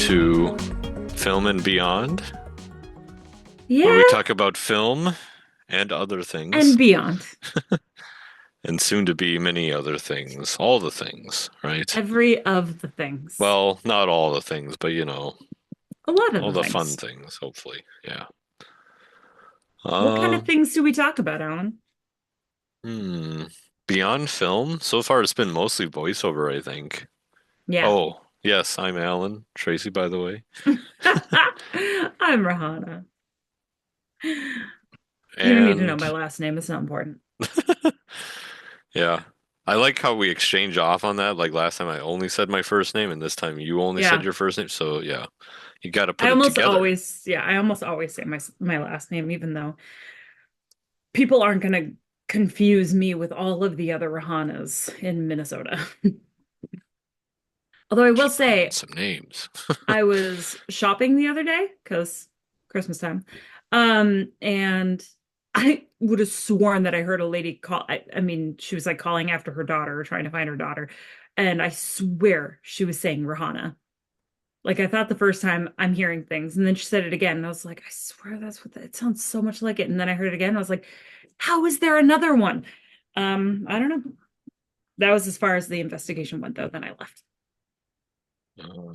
to Film and Beyond, where we Yeah, talk about film and other and things, beyond. and soon to be many other things. All the things, right? Every of the things. Well, not all the things, but A lot of all the the fun things. things, hopefully. Yeah. What kind Uh, of things do we talk about, Alan? hmm. Beyond film, so far it's been mostly voiceover, I think. Yeah. Oh, yes, I'm Alan. Tracy, by the way. I'm Rahana. You don't need to know And my last name. It's not important. yeah, I like how we exchange off on that. Like last time I only said my first name, and this time you only said Yeah. your first name. So yeah, you got to put it together. I almost always say my last name, even though people aren't gonna confuse me with all of the other Rahanas in Minnesota. Although I will Just put in say some names. I was shopping the other day because Christmas time. And I would have sworn that I heard a lady call. I mean, she was like calling after her daughter or trying to find her daughter. And I swear she was saying Rahana. Like I thought the first time I'm hearing things. And then she said it again. And I was like, I swear that's it sounds so much like it. And then I heard it again. And I was like, how is there another one? I don't know. That was as far as the investigation went, though. Then I left.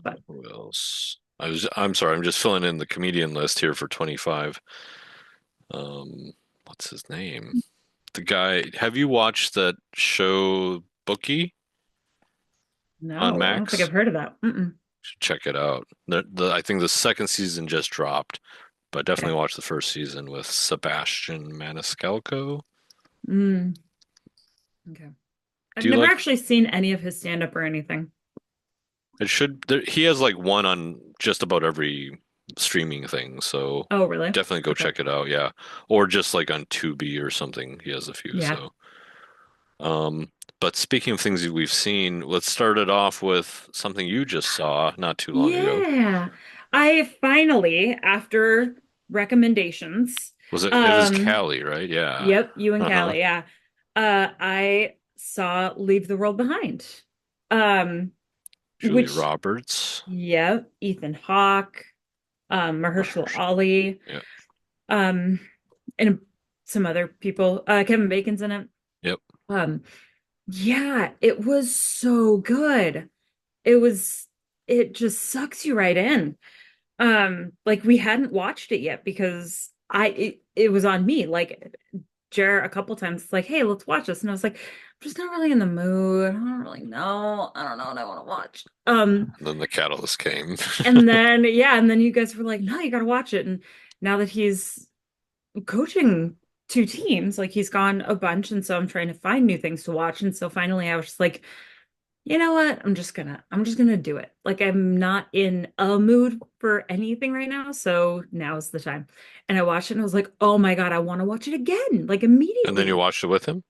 But Who else? I'm sorry. I'm just filling in the comedian list here for 25. What's his name? The guy. Have you watched that show Bookie on no, I don't think I've Max? heard of that. Mm-mm. Should check it out. I think the second season just dropped, but Okay. definitely watch the first season with Sebastian Maniscalco. Mm, okay. I've Do you never like actually seen any of his stand-up or anything. it? He has like one on just about every streaming thing, so Oh, really? definitely go Okay. check it out. Yeah, or just like on Tubi or something. He has a few. Yeah. So, um, but speaking of things that we've seen, let's start it off with something you just saw not too long ago. Yeah. I finally, after recommendations, It was um, Cali, right? Yeah. yep, you and Uh-huh. Callie, yeah. I saw Leave the World Behind. Um, Julia which, Roberts. yeah, Ethan Hawke, Mahershala Mahershala. Ali, Yeah. um, and some other people. Kevin Bacon's in it. Yep. Um, yeah, it was so good. It was, it just sucks you right in. Like we hadn't watched it yet because it was on me. Like Jer a couple times, like, hey, let's watch this. And I was like, I'm just not really in the mood. I don't really know. I don't know what I want to watch. And then the catalyst came. And then yeah, and then you guys were like, no, you gotta watch it. And now that he's coaching two teams, like he's gone a bunch, and so I'm trying to find new things to watch. And so finally I was just like, you know what? I'm just gonna do it. Like I'm not in a mood for anything right now, so now's the time. And I watched it and I was like, oh my God, I want to watch it again, like And then you immediately. watched it with him?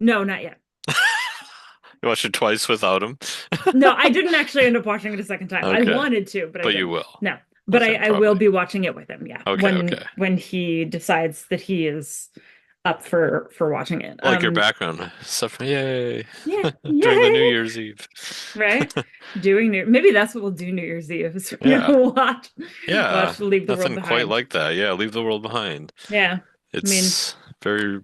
No, not yet. You watched it twice without him? No, I didn't actually end up watching it a second time. I Okay. wanted to, but I But you didn't. will No. But with I, him I will probably. be watching it with him, yeah. Okay, When okay. when he decides that he is up for watching it. Like your background stuff. Yay. Yeah, During the New yay. Year's Eve. Right? Doing maybe that's what we'll do New Year's Eve is we're Yeah. gonna watch Yeah. Leave the World Nothing quite Behind. like that. Yeah, leave the world behind. Yeah. I mean, It's very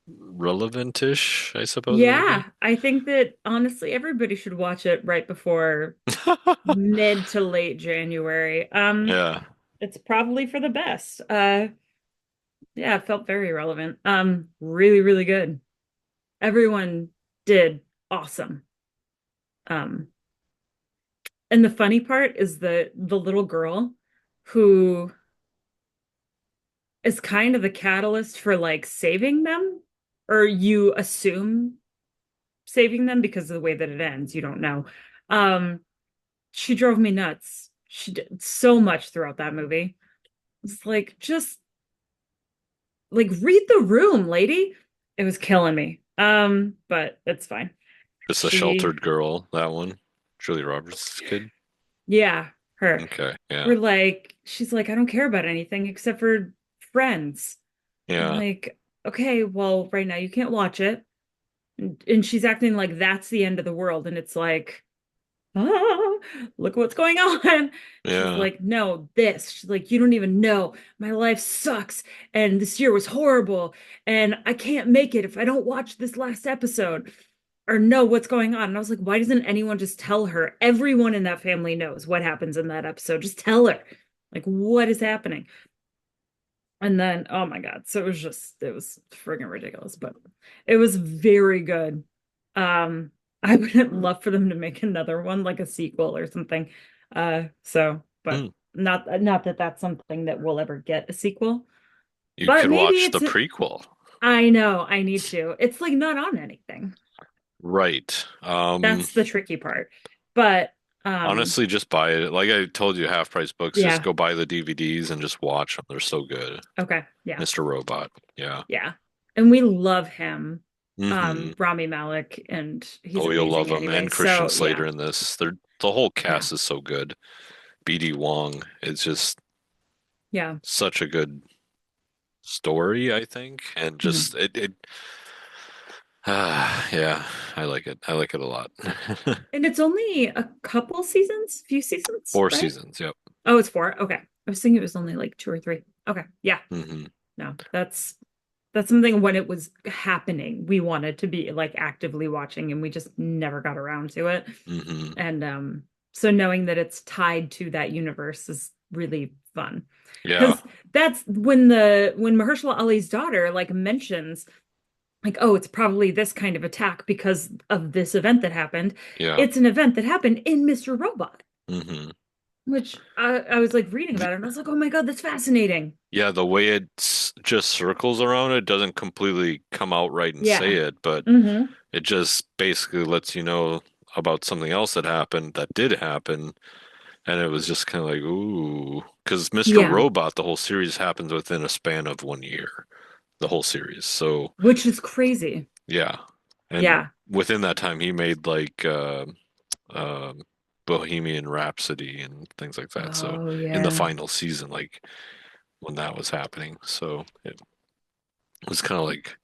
relevant-ish, I suppose, maybe. yeah, I think that honestly everybody should watch it right before mid to late January. Yeah. It's probably for the best. Yeah, it felt very relevant. Really, really good. Everyone did awesome. Um, and the funny part is the little girl who is kind of the catalyst for like saving them, or you assume saving them because of the way that it ends. You don't know. Um, she drove me nuts. She did so much throughout that movie. It's like just like read the room, lady. It was killing me. But it's fine. Just a She, sheltered girl, that one. Julia Roberts' kid. yeah, her. Okay, yeah. We're like, she's like, I don't care about anything except for friends. I'm Yeah. like, okay, well, right now you can't watch it. And she's acting like that's the end of the world. And it's like, ah, look what's going on. She's Yeah. like, no, this. She's like, you don't even know. My life sucks. And this year was horrible. And I can't make it if I don't watch this last episode or know what's going on. And I was like, why doesn't anyone just tell her? Everyone in that family knows what happens in that episode. Just tell her. Like, what is happening? And then, oh my God. So it was friggin' ridiculous, but it was very good. I would love for them to make another one, like a sequel or something. But Hmm. not that that's something that we'll ever get a sequel, You but could maybe watch the it's, prequel. I know, I need to. It's like not on anything. Right. That's the tricky part. But, um, Honestly, just buy it. Like I told you, half price books, just yeah, go buy the DVDs and just watch them. They're so good. okay, yeah. Mr. Robot. Yeah. Yeah. And we love him, Hmm. Rami Malek, and he's Oh, you'll love amazing them. anyway. And Christian So Slater yeah, in this. The whole yeah, cast is so good. BD Wong is just yeah. such a good story, I think. And Mhm. just yeah, I like it. I like it a lot. And it's only a couple seasons, few seasons, Four right? seasons, yep. Oh, it's four. Okay. I was thinking it was only like two or three. Okay. Yeah. Hmm. No, that's something when it was happening, we wanted to be like actively watching and we just never got around to it. Hmm. And so knowing that it's tied to that universe is really fun. Yeah, Because that's when Mahershala Ali's daughter like mentions like, oh, it's probably this kind of attack because of this event that happened. yeah. It's an event that happened in Mr. Robot, Hmm. which I was like reading about it and I was like, oh my God, that's fascinating. Yeah, the way it just circles around it doesn't completely come out right and say Yeah. it, but Hmm. it just basically lets you know about something else that happened that did happen. And it was just kind of like, ooh, because Mr. Yeah. Robot, the whole series happens within a span of 1 year, the whole series. So, Which is crazy. yeah. And Yeah. within that time, he made like uh, Bohemian Rhapsody and things like that. So, Oh in the yeah. final season, like when that was happening. So, it was kind of like,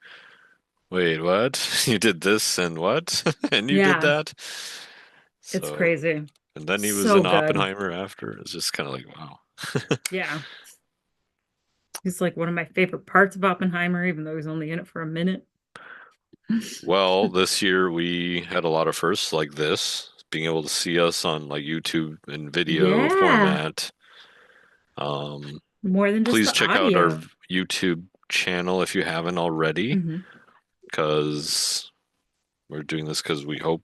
wait, what? You did this and what? And you did Yeah. that? It's So, crazy. and then he was So in good. Oppenheimer after. It's just kind of like, wow. Yeah. He's like one of my favorite parts of Oppenheimer, even though he's only in it for a minute. Well, this year we had a lot of firsts like this, being able to see us on like YouTube and video Yeah. format. Um, More than just Please the check out our audio. YouTube channel if you haven't already, Hmm. because we're doing this because we hope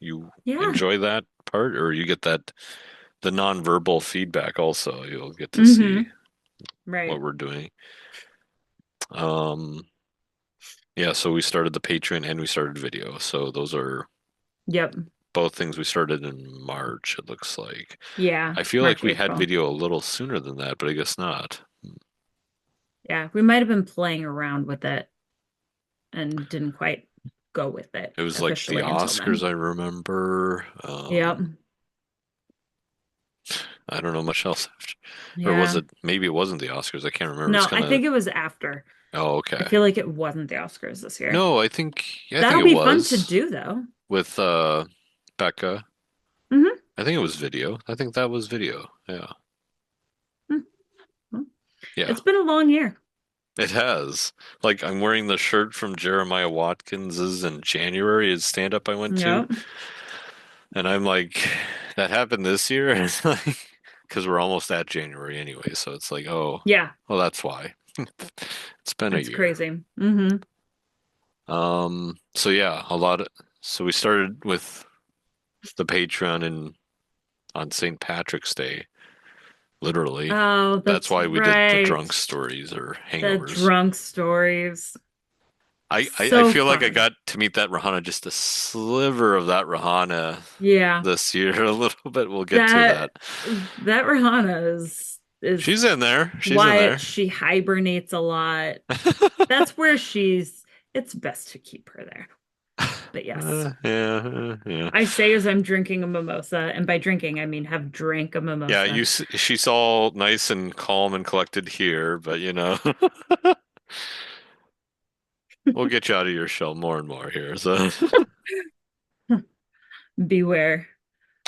you Yeah. enjoy that part or you get that the nonverbal feedback also. You'll get to see Hmm. what Right. we're doing. Um, yeah, so we started the Patreon and we started video. So those are Yep. both things we started in March, it looks like. Yeah. I feel like March, we had April. video a little sooner than that, but I guess not. Yeah. We might have been playing around with it and didn't quite go with it It was like the officially until Oscars, then. I remember. Yep. I don't know much else. Or was Yeah. it, maybe it wasn't the Oscars. I can't remember. It was No, kind I of, think it was after. oh, I okay. feel like it wasn't the Oscars this year. No, I think That'll it be fun to was do though. with Becca. Hmm. I think it was video. I think that was video. Yeah. Yeah. It's been a long year. It has. Like I'm wearing the shirt from Jeremiah Watkins's in January, his stand up I went to. Yep. And I'm like, that happened this year? And it's like, because we're almost at January anyway. So it's like, oh, Yeah. well, that's why. It's been a That's year. crazy. Hmm. So yeah, so we started with the Patreon and on St. Patrick's Day, literally. Oh, That's that's why we did the right. drunk stories or The hangovers. drunk stories. I So feel like I fun. got to meet that Rahana, just a sliver of that Rahana Yeah. this year, a little bit. We'll get to That that. that Rihanna is She's in there. She's in quiet. there. She hibernates a lot. That's where it's best to keep her there. But yes, Yeah. I say as I'm drinking a mimosa, and by drinking, I mean have drank a Yeah, mimosa. she's all nice and calm and collected here, but we'll get you out of your shell more and more here. So Beware.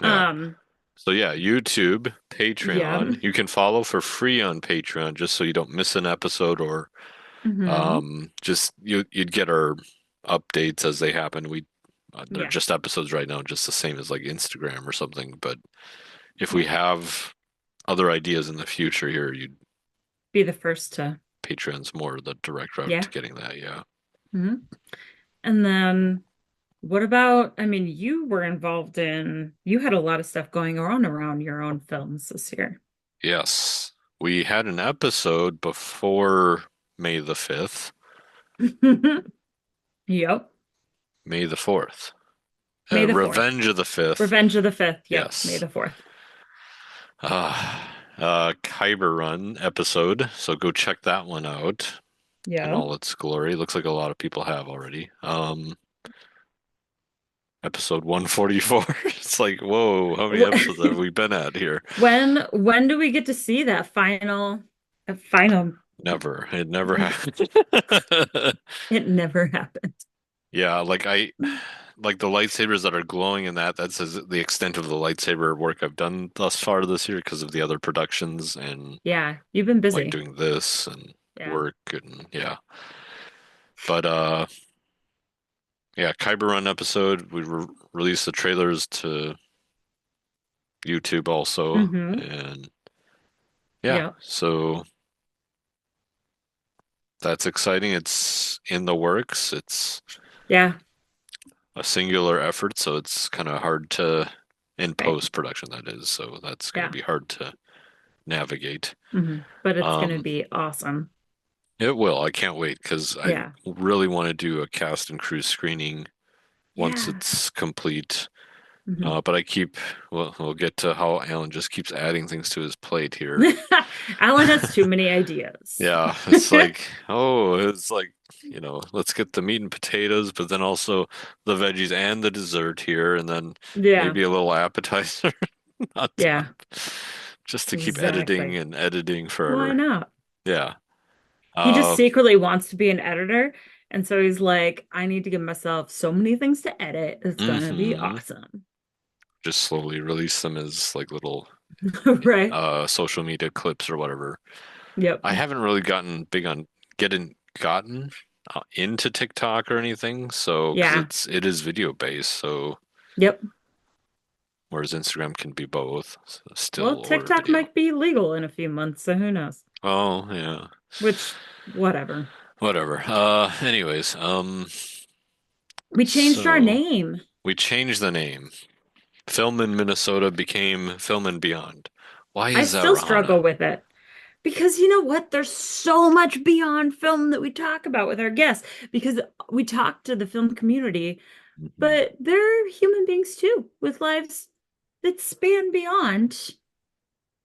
Yeah. Um, So yeah, YouTube, yeah. Patreon. You can follow for free on Patreon just so you don't miss an episode or Hmm. just you'd get our updates as they happen. They're Yeah. just episodes right now, just the same as like Instagram or something. But if we Yep. have other ideas in the future here, you'd Be the first to, Patreon's more the direct route yeah. to getting that. Yeah. Hmm. And then what about, I mean, you had a lot of stuff going on around your own films this year. Yes. We had an episode before May the 5th, Yep. May the 4th. May the 4th. Revenge of the 5th. Revenge of the 5th. Yep. May Yes. the 4th. Kyber Run episode. So go check that one out in Yep. all its glory. Looks like a lot of people have already. Episode 144. It's like, whoa, how many Wh- episodes have we been at here? when do we get to see that final? Never. It never happened. It never happened. Yeah, like the lightsabers that are glowing in that's the extent of the lightsaber work I've done thus far this year because of the other productions and Yeah, you've been like busy. doing this and Yeah. work and yeah. But yeah, Kyber Run episode, we re released the trailers to YouTube also Hmm. and yeah, Yep. so that's exciting. It's in the works. It's Yeah. a singular effort, so it's kind of hard to in Right. post production that is. So that's going to Yeah. be hard to navigate. But it's gonna Um, be awesome. it will. I can't wait because I Yeah. really want to do a cast and crew screening once Yeah. it's complete. Hmm. But we'll get to how Alan just keeps adding things to his plate here. Alan has too many ideas. Yeah, it's like, oh, it's like, let's get the meat and potatoes, but then also the veggies and the dessert here, and then Yeah. maybe a little appetizer on Yeah. top, just to keep editing Exactly. and editing Why forever. not? Yeah. He just Uh, secretly wants to be an editor. And so he's like, I need to give myself so many things to edit. It's gonna be hmm awesome. Just slowly release them as like little Right? social media clips or whatever. Yep. I haven't really gotten big on gotten into TikTok or anything, so because Yeah. it is video based, so Yep. whereas Instagram can be both Well, still or TikTok video. might be legal in a few months, so who knows? Oh, yeah. Which, whatever. Whatever. Anyways, We changed our so name. we changed the name. Film in Minnesota became Film and Beyond. Why I is that, still struggle Rahana? with it. Because you know what? There's so much beyond film that we talk about with our guests because we talk to the film community, Mhm. but they're human beings too with lives that span beyond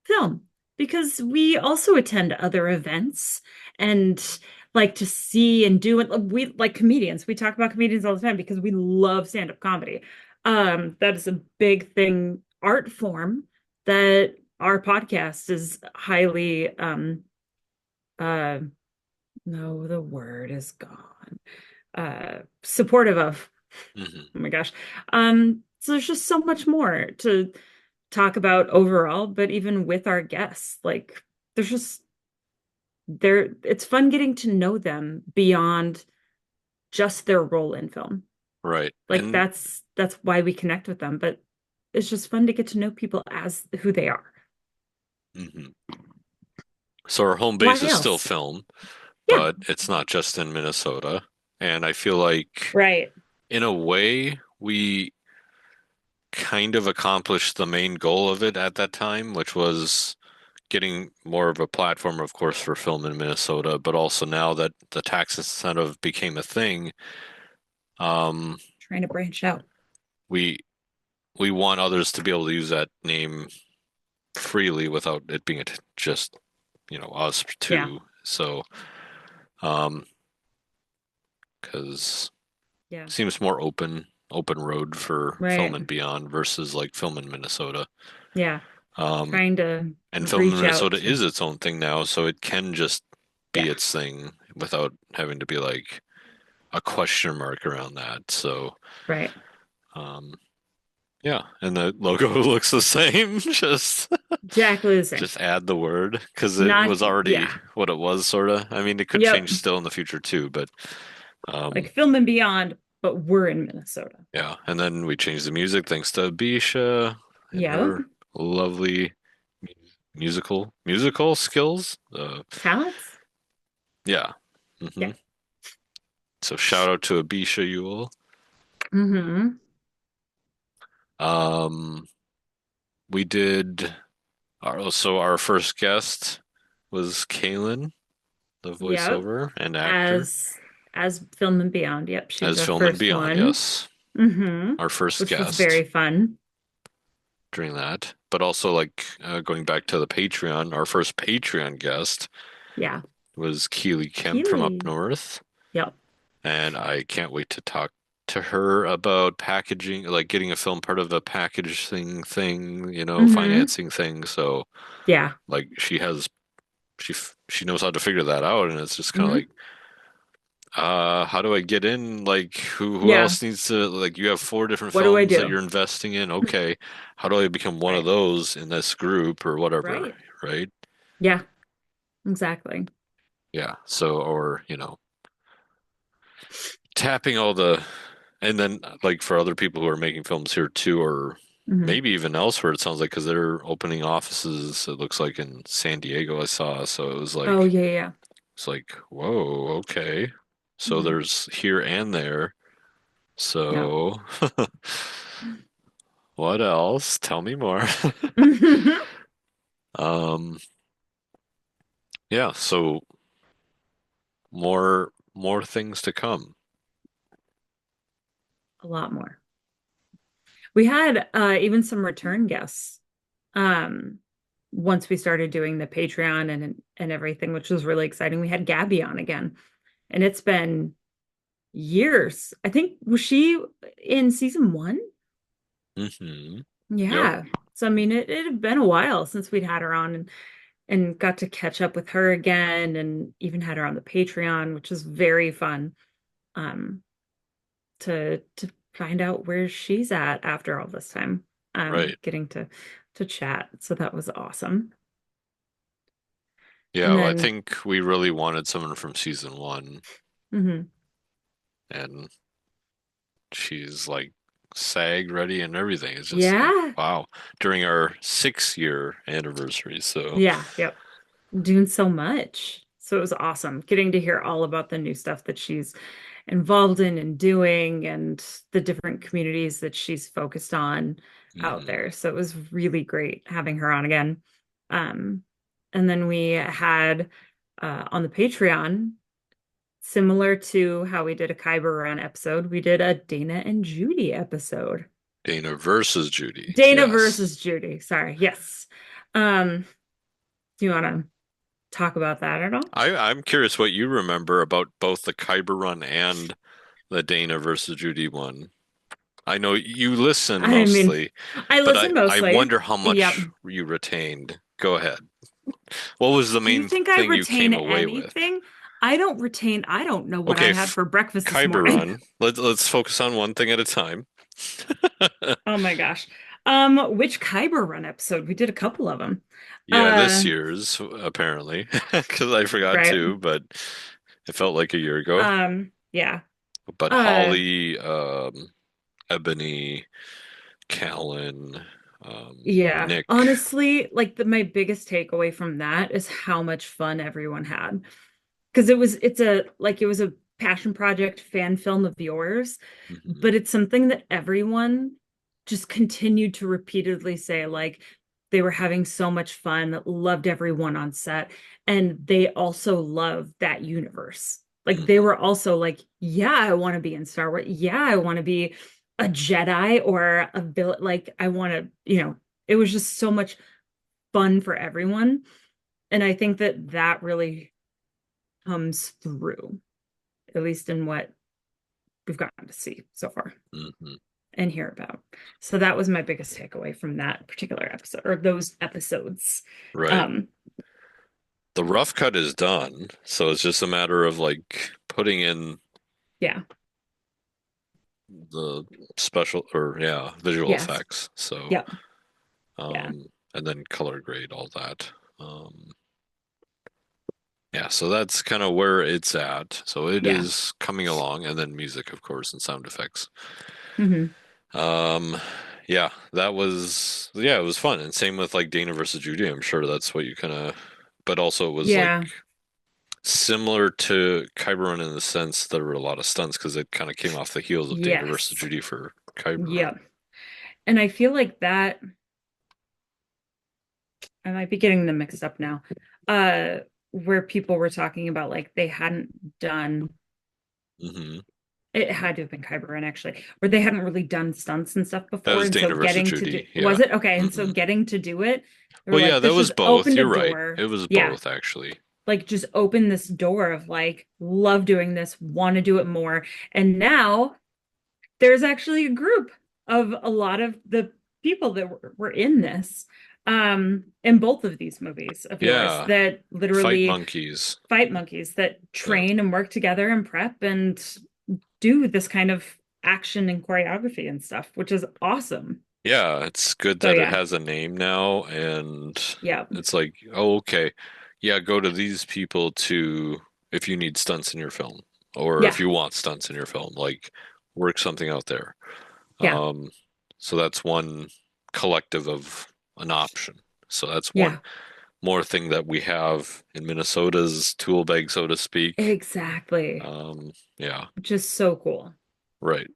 film because we also attend other events and like to see and do it. We like comedians. We talk about comedians all the time because we love stand-up comedy. That is a big thing, art form that our podcast is highly uh no, the word is gone. Supportive of. Mhm. Oh my gosh. So there's just so much more to talk about overall, but even with our guests, like there's just it's fun getting to know them beyond just their role in film. Right. Like that's why we connect with them, but it's just fun to get to know people as who they are. Mhm. So our home Why base is still else? film, Yeah, but it's not just in Minnesota. And I feel like right. in a way we kind of accomplished the main goal of it at that time, which was getting more of a platform, of course, for film in Minnesota, but also now that the tax incentive became a thing, um, Trying to branch out. we we want others to be able to use that name freely without it being just, us Yeah, too. So, um, because yeah, it seems more open road for film right. and beyond versus like film in Minnesota. Yeah, Um, trying to and film in reach out Minnesota to, is its own thing now, so it can just be yeah, its thing without having to be like a question mark around that. So, right. um, Yeah, and the logo looks the same. Exactly the same. Just add the word because it Not, was already yeah. what it was, sort of. I mean, it could Yep. change still in the future too, but Like um, Film and Beyond, but we're in Minnesota. yeah. And then we changed the music thanks to Bisha and Yep. her lovely musical skills. Talents? Yeah. Yeah. hmm So shout out to Abisha Yule. Mm-hmm. Um, we did our first guest was Kaylin, the Yep. voiceover and actor, As as Film and Beyond. Yep, she was as our Film and first Beyond. one. Yes, Mm-hmm. our first Which was guest very fun. during that. But also, like going back to the Patreon, our first Patreon guest Yeah. was Keely Kemp from up Keely. north, Yep. and I can't wait to talk to her about packaging, like getting a film part of a packaging thing, Mm-hmm. financing thing. So Yeah. like she knows how to figure that out, and it's just kind of Mm-hmm. like, how do I get in? Like, who Yeah. else needs to, like, you have four different What do I films that do? you're investing in. Okay, how do I become one of Right. those in this group or whatever, Right. right? Yeah, exactly. Yeah. So, or, tapping all the, and then like for other people who are making films here too, or Hmm. maybe even elsewhere, it sounds like because they're opening offices, it looks like in San Diego, I saw. So it was Oh, like, yeah, yeah. it's like, whoa, okay. So Hmm. there's here and there. Yeah. So what else? Tell me more. Um, yeah, so more things to come. A lot more. We had even some return guests um once we started doing the Patreon and everything, which was really exciting. We had Gabby on again, and it's been years. I think was she in season one? Yep, Yeah. So I mean it had been a while since we'd had her on and got to catch up with her again and even had her on the Patreon, which was very fun. Um to find out where she's at after all this time. right. Getting to chat. So that was awesome. And Yeah, well, I then think we really wanted someone from season one, mhm. and she's like SAG ready and everything. It's just like, Yeah. wow. During our 6 year anniversary, so Yeah, yep. Doing so much. So it was awesome getting to hear all about the new stuff that she's involved in and doing and the different communities that she's focused on out hmm there. So it was really great having her on again. Um, and then we had on the Patreon, similar to how we did a Kyber Run episode, we did a Dana and Judy episode. Dana versus Judy. Dana Yes. versus Judy. Sorry. Yes. Um, do you want to talk about that at all? I'm curious what you remember about both the Kyber run and the Dana versus Judy one. I know you listen I mean, mostly, I but listen I mostly. wonder how Yep. much you retained. Go ahead. What was the Do you main think I thing you retain came away with? anything? I don't retain, I don't know what I Okay, had for breakfast this Kyber morning. run. Let's focus on one thing at a time. Oh my gosh. Which Kyber Run episode? We did a couple of them. Yeah, this Uh, year's apparently, because I forgot right. to, but it felt like a year ago. Yeah. But Uh, Holly, Ebony, Callan, yeah. Nick. Honestly, like my biggest takeaway from that is how much fun everyone had. Because it was a passion project fan film of yours, Mhm, but it's something that everyone just continued to repeatedly say, like they were having so much fun, loved everyone on set, and they also love that universe. Like they mhm, were also like, yeah, I want to be in Star Wars. Yeah, I want to be a Jedi or a villain. Like I want to, it was just so much fun for everyone. And I think that really comes through, at least in what we've gotten to see so far mhm. and hear about. So that was my biggest takeaway from that particular episode or those episodes. Right. Um, The rough cut is done, so it's just a matter of like putting in yeah. the special or yeah, visual Yes. effects. So Yep. Yeah. and then color grade all that. Um, yeah, so that's kind of where it's at. So it Yeah. is coming along, and then music, of course, and sound effects. Hmm. Um, yeah, that was yeah, it was fun. And same with like Dana versus Judy. I'm sure that's what you kind of, but also it was like Yeah. similar to Kyber in the sense there were a lot of stunts because it kind of came off the heels of Dana versus Yes. Judy for Kyber. Yep. And I feel like that I might be getting them mixed up now. Uh, where people were talking about like they hadn't done Hmm. it had to have been Kyber actually, where they hadn't really done stunts and stuff That before. was And so Dana versus getting to do Judy. Yeah. was it okay? And so Hmm. getting to do it, they were Well, yeah, like, that this was just both. opened a You're right. door. It was Yeah, both actually. like just open this door of like, love doing this, want to do it more. And now there's actually a group of a lot of the people that were in this, in both of these movies of yours Yeah. that Fight literally monkeys. fight monkeys that Yeah. train and work together and prep and do this kind of action and choreography and stuff, which is awesome. Yeah, it's good So that it yeah, has a name now, and yeah, it's like, oh, okay, yeah, go to these people to if you need stunts in your film, or if yeah, you want stunts in your film, like work something out there. yeah, Um, so that's one collective of an option. So that's one yeah, more thing that we have in Minnesota's tool bag, so to speak. exactly. Yeah, Which is so cool. right.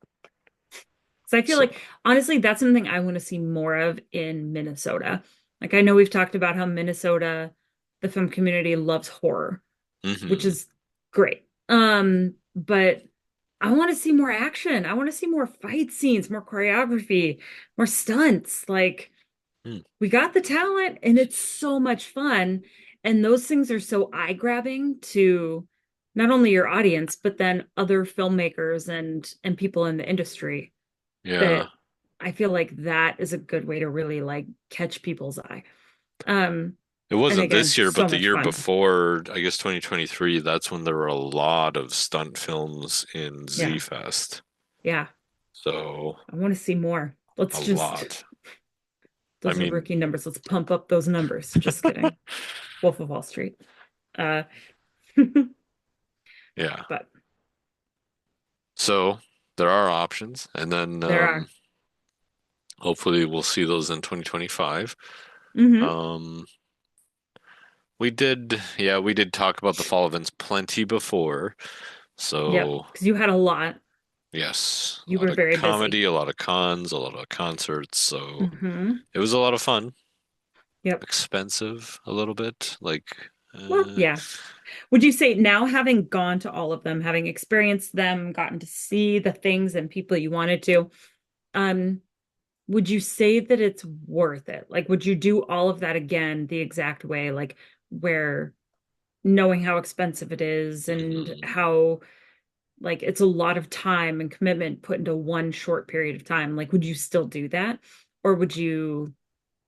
So I feel So, like honestly, that's something I want to see more of in Minnesota. Like I know we've talked about how Minnesota, the film community loves horror, which hmm is great. But I want to see more action. I want to see more fight scenes, more choreography, more stunts. Like we got the talent and it's so much fun. And those things are so eye-grabbing to not only your audience, but then other filmmakers and people in the industry yeah. that I feel like that is a good way to really like catch people's eye. Um, It and wasn't again, this year, but so the much year fun. before, I guess 2023, that's when there were a lot of stunt films in Z Yeah. Fest. Yeah. So, I want to see more. a Let's just, lot. I those are mean, rookie numbers. Let's pump up those numbers. Just kidding. Wolf of Wall Street. Uh, yeah. but So, there are options, and then there are. hopefully we'll see those in 2025. Hmm. Um, we did talk about the fall events plenty before. Yep. So, Because you had a lot. yes, a You lot were of very busy. comedy, a lot of cons, a lot of concerts. So, Hmm. it was a lot of fun. Yep. Expensive a little bit. Like, Well, uh, yeah. Would you say now, having gone to all of them, having experienced them, gotten to see the things and people you wanted to, um, would you say that it's worth it? Like, would you do all of that again the exact way? Like, where knowing how expensive it is and mhm. how, like, it's a lot of time and commitment put into one short period of time. Like, would you still do that? Or would you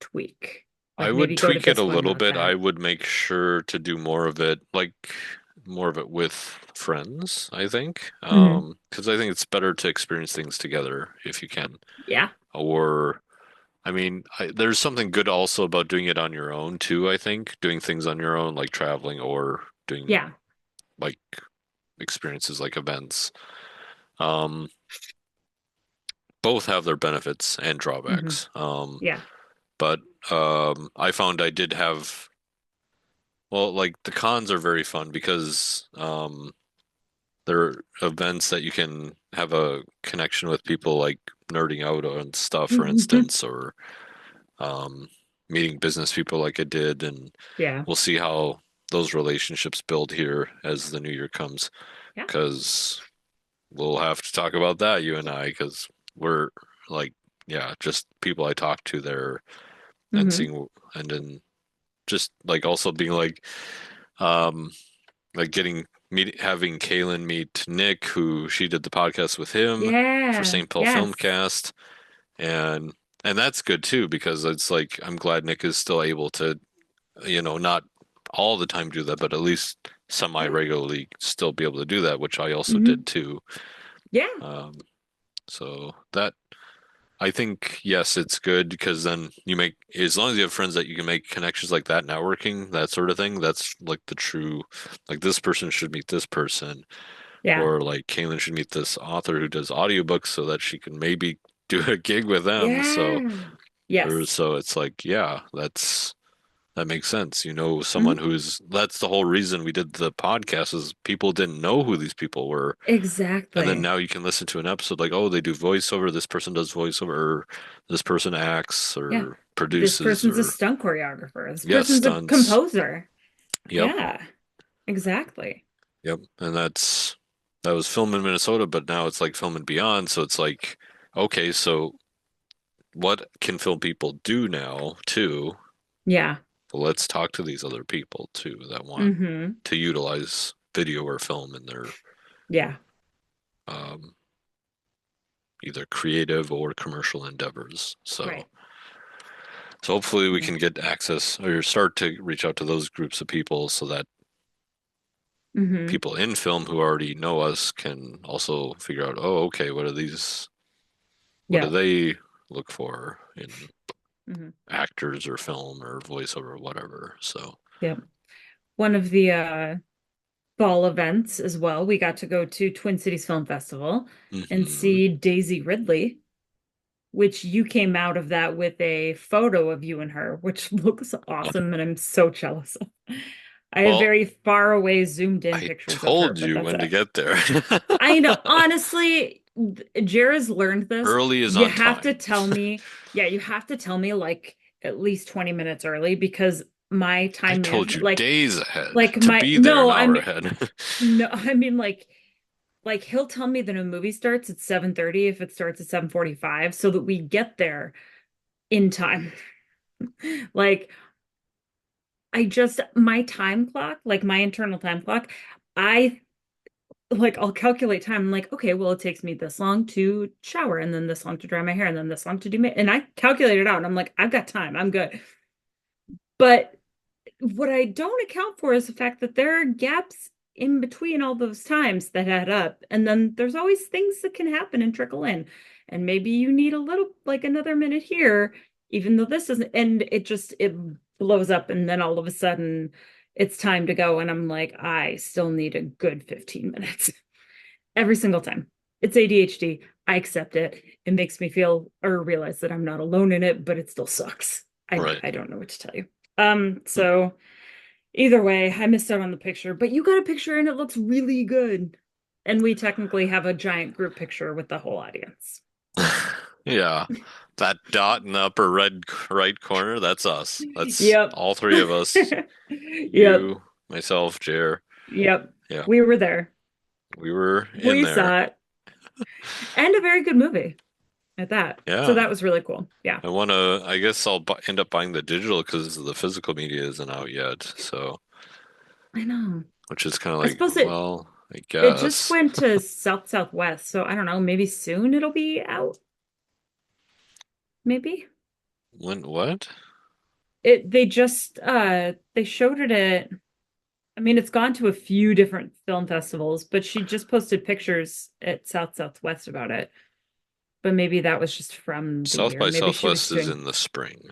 tweak? I Like, would maybe go to tweak it a this one, little not bit. I that. would make sure to do more of it, like more of it with friends, I think. Hmm. Because I think it's better to experience things together if you can. Yeah. Or, I mean, there's something good also about doing it on your own too, I think. Doing things on your own, like traveling or doing Yeah. like experiences like events. Um, both have their benefits and Hmm. drawbacks. Yeah. But I found I did have well, like the cons are very fun because there are events that you can have a connection with people like nerding out on stuff, for instance, or um, meeting business people like I did, and Yeah. we'll see how those relationships build here as the new year comes, Yeah. because we'll have to talk about that, you and I, because we're like, yeah, just people I talk to there and Hmm. seeing, and then just like also being um, like having Kaylin meet Nick, who she did the podcast with him for Yeah. St. Paul Yes. Filmcast, and and that's good too because it's like I'm glad Nick is still able to, not all the time do that, but at least semi Yeah. regularly still be able to do that, which I also did Hmm. too. Yeah. Um, So that I think yes, it's good because then you make as long as you have friends that you can make connections like that, networking, that sort of thing. That's like the true like this person should meet this person, Yeah. or like Kaylin should meet this author who does audiobooks so that she can maybe do a gig with them. So Yeah. or Yes. so it's like, yeah, that makes sense. You know, someone Mhm. who's that's the whole reason we did the podcast is people didn't know who these people were. And then Exactly. now you can listen to an episode like, oh, they do voiceover, this person does voiceover, or this person acts Yeah. or This produces person's a or stunt choreographer. This yeah, person's a stunts. composer. Yep. Yeah, exactly. Yep. And that was filmed in Minnesota, but now it's like film and beyond. So it's like, okay, so what can film people do now too? Yeah. Well, let's talk to these other people too that want Hmm. to utilize video or film in their Yeah. um, either creative or commercial endeavors. Right. So hopefully we Yeah. can get access or start to reach out to those groups of people so that Hmm. people in film who already know us can also figure out, oh, okay, what do Yeah. they look for in Hmm. actors or film or voiceover or whatever. So, Yeah. One of the fall events as well, we got to go to Twin Cities Film Festival and hmm. see Daisy Ridley, which you came out of that with a photo of you and her, which looks awesome, and I'm so jealous of. I have Well, very far away zoomed in I pictures of her, told but you that's when to it. get there. I know, honestly, Jara's learned this. Early is You on have to time. tell me, yeah, you have to tell me like at least 20 minutes early because my I time told management, you days ahead like to my, be there an no, I hour mean, ahead. no, I mean like he'll tell me that a movie starts at 7:30 if it starts at 7:45 so that we get there in time. Like I just my time clock, like my internal time clock, I like I'll calculate time. I'm like, okay, well, it takes me this long to shower and then this long to dry my hair and then this long to do my and I calculate it out and I'm like, I've got time, I'm good. But what I don't account for is the fact that there are gaps in between all those times that add up. And then there's always things that can happen and trickle in. And maybe you need a little, like another minute here, even though this isn't, and it blows up. And then all of a sudden it's time to go. And I'm like, I still need a good 15 minutes every single time. It's ADHD. I accept it. It makes me feel or realize that I'm not alone in it, but it still sucks. Right. I don't know what to tell you. So either way, I missed out on the picture, but you got a picture and it looks really good. And we technically have a giant group picture with the whole audience. Yeah. That dot in the upper right corner, that's us. That's Yep. all three of us. Yep. You, myself, Jer. Yep. Yeah. We were there. We were in We there. saw it. And a very good movie at that. So Yeah. that was really cool. Yeah. I guess I'll bu end up buying the digital because the physical media isn't out yet. So, I know. which is kind of I like, suppose well, I it just guess. went to Southwest. So I don't know, maybe soon it'll be out. Maybe. What? They just they showed it at I mean, it's gone to a few different film festivals, but she just posted pictures at Southwest about it. But maybe that was just from the South year. by Maybe she was Southwest is doing. in the spring.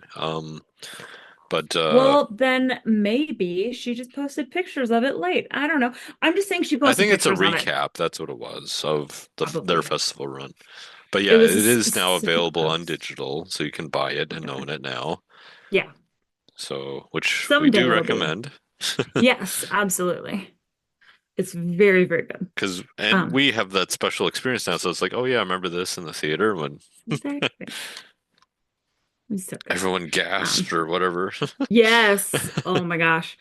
But Well, then maybe she just posted pictures of it late. I don't know. I'm just saying she I posted think it's a pictures of it. recap. That's what it was of their Probably. festival run. But It yeah, was a it is now specific available on post. digital, so you can buy it and Okay. own it now. Yeah. So, which we Someday do it'll be. recommend. Yes, absolutely. It's very, very good. And Um, we have that special experience now, so it's like, oh yeah, I remember this in the theater when exactly. It's so good. everyone gasped Um, or whatever. yes. Oh my gosh.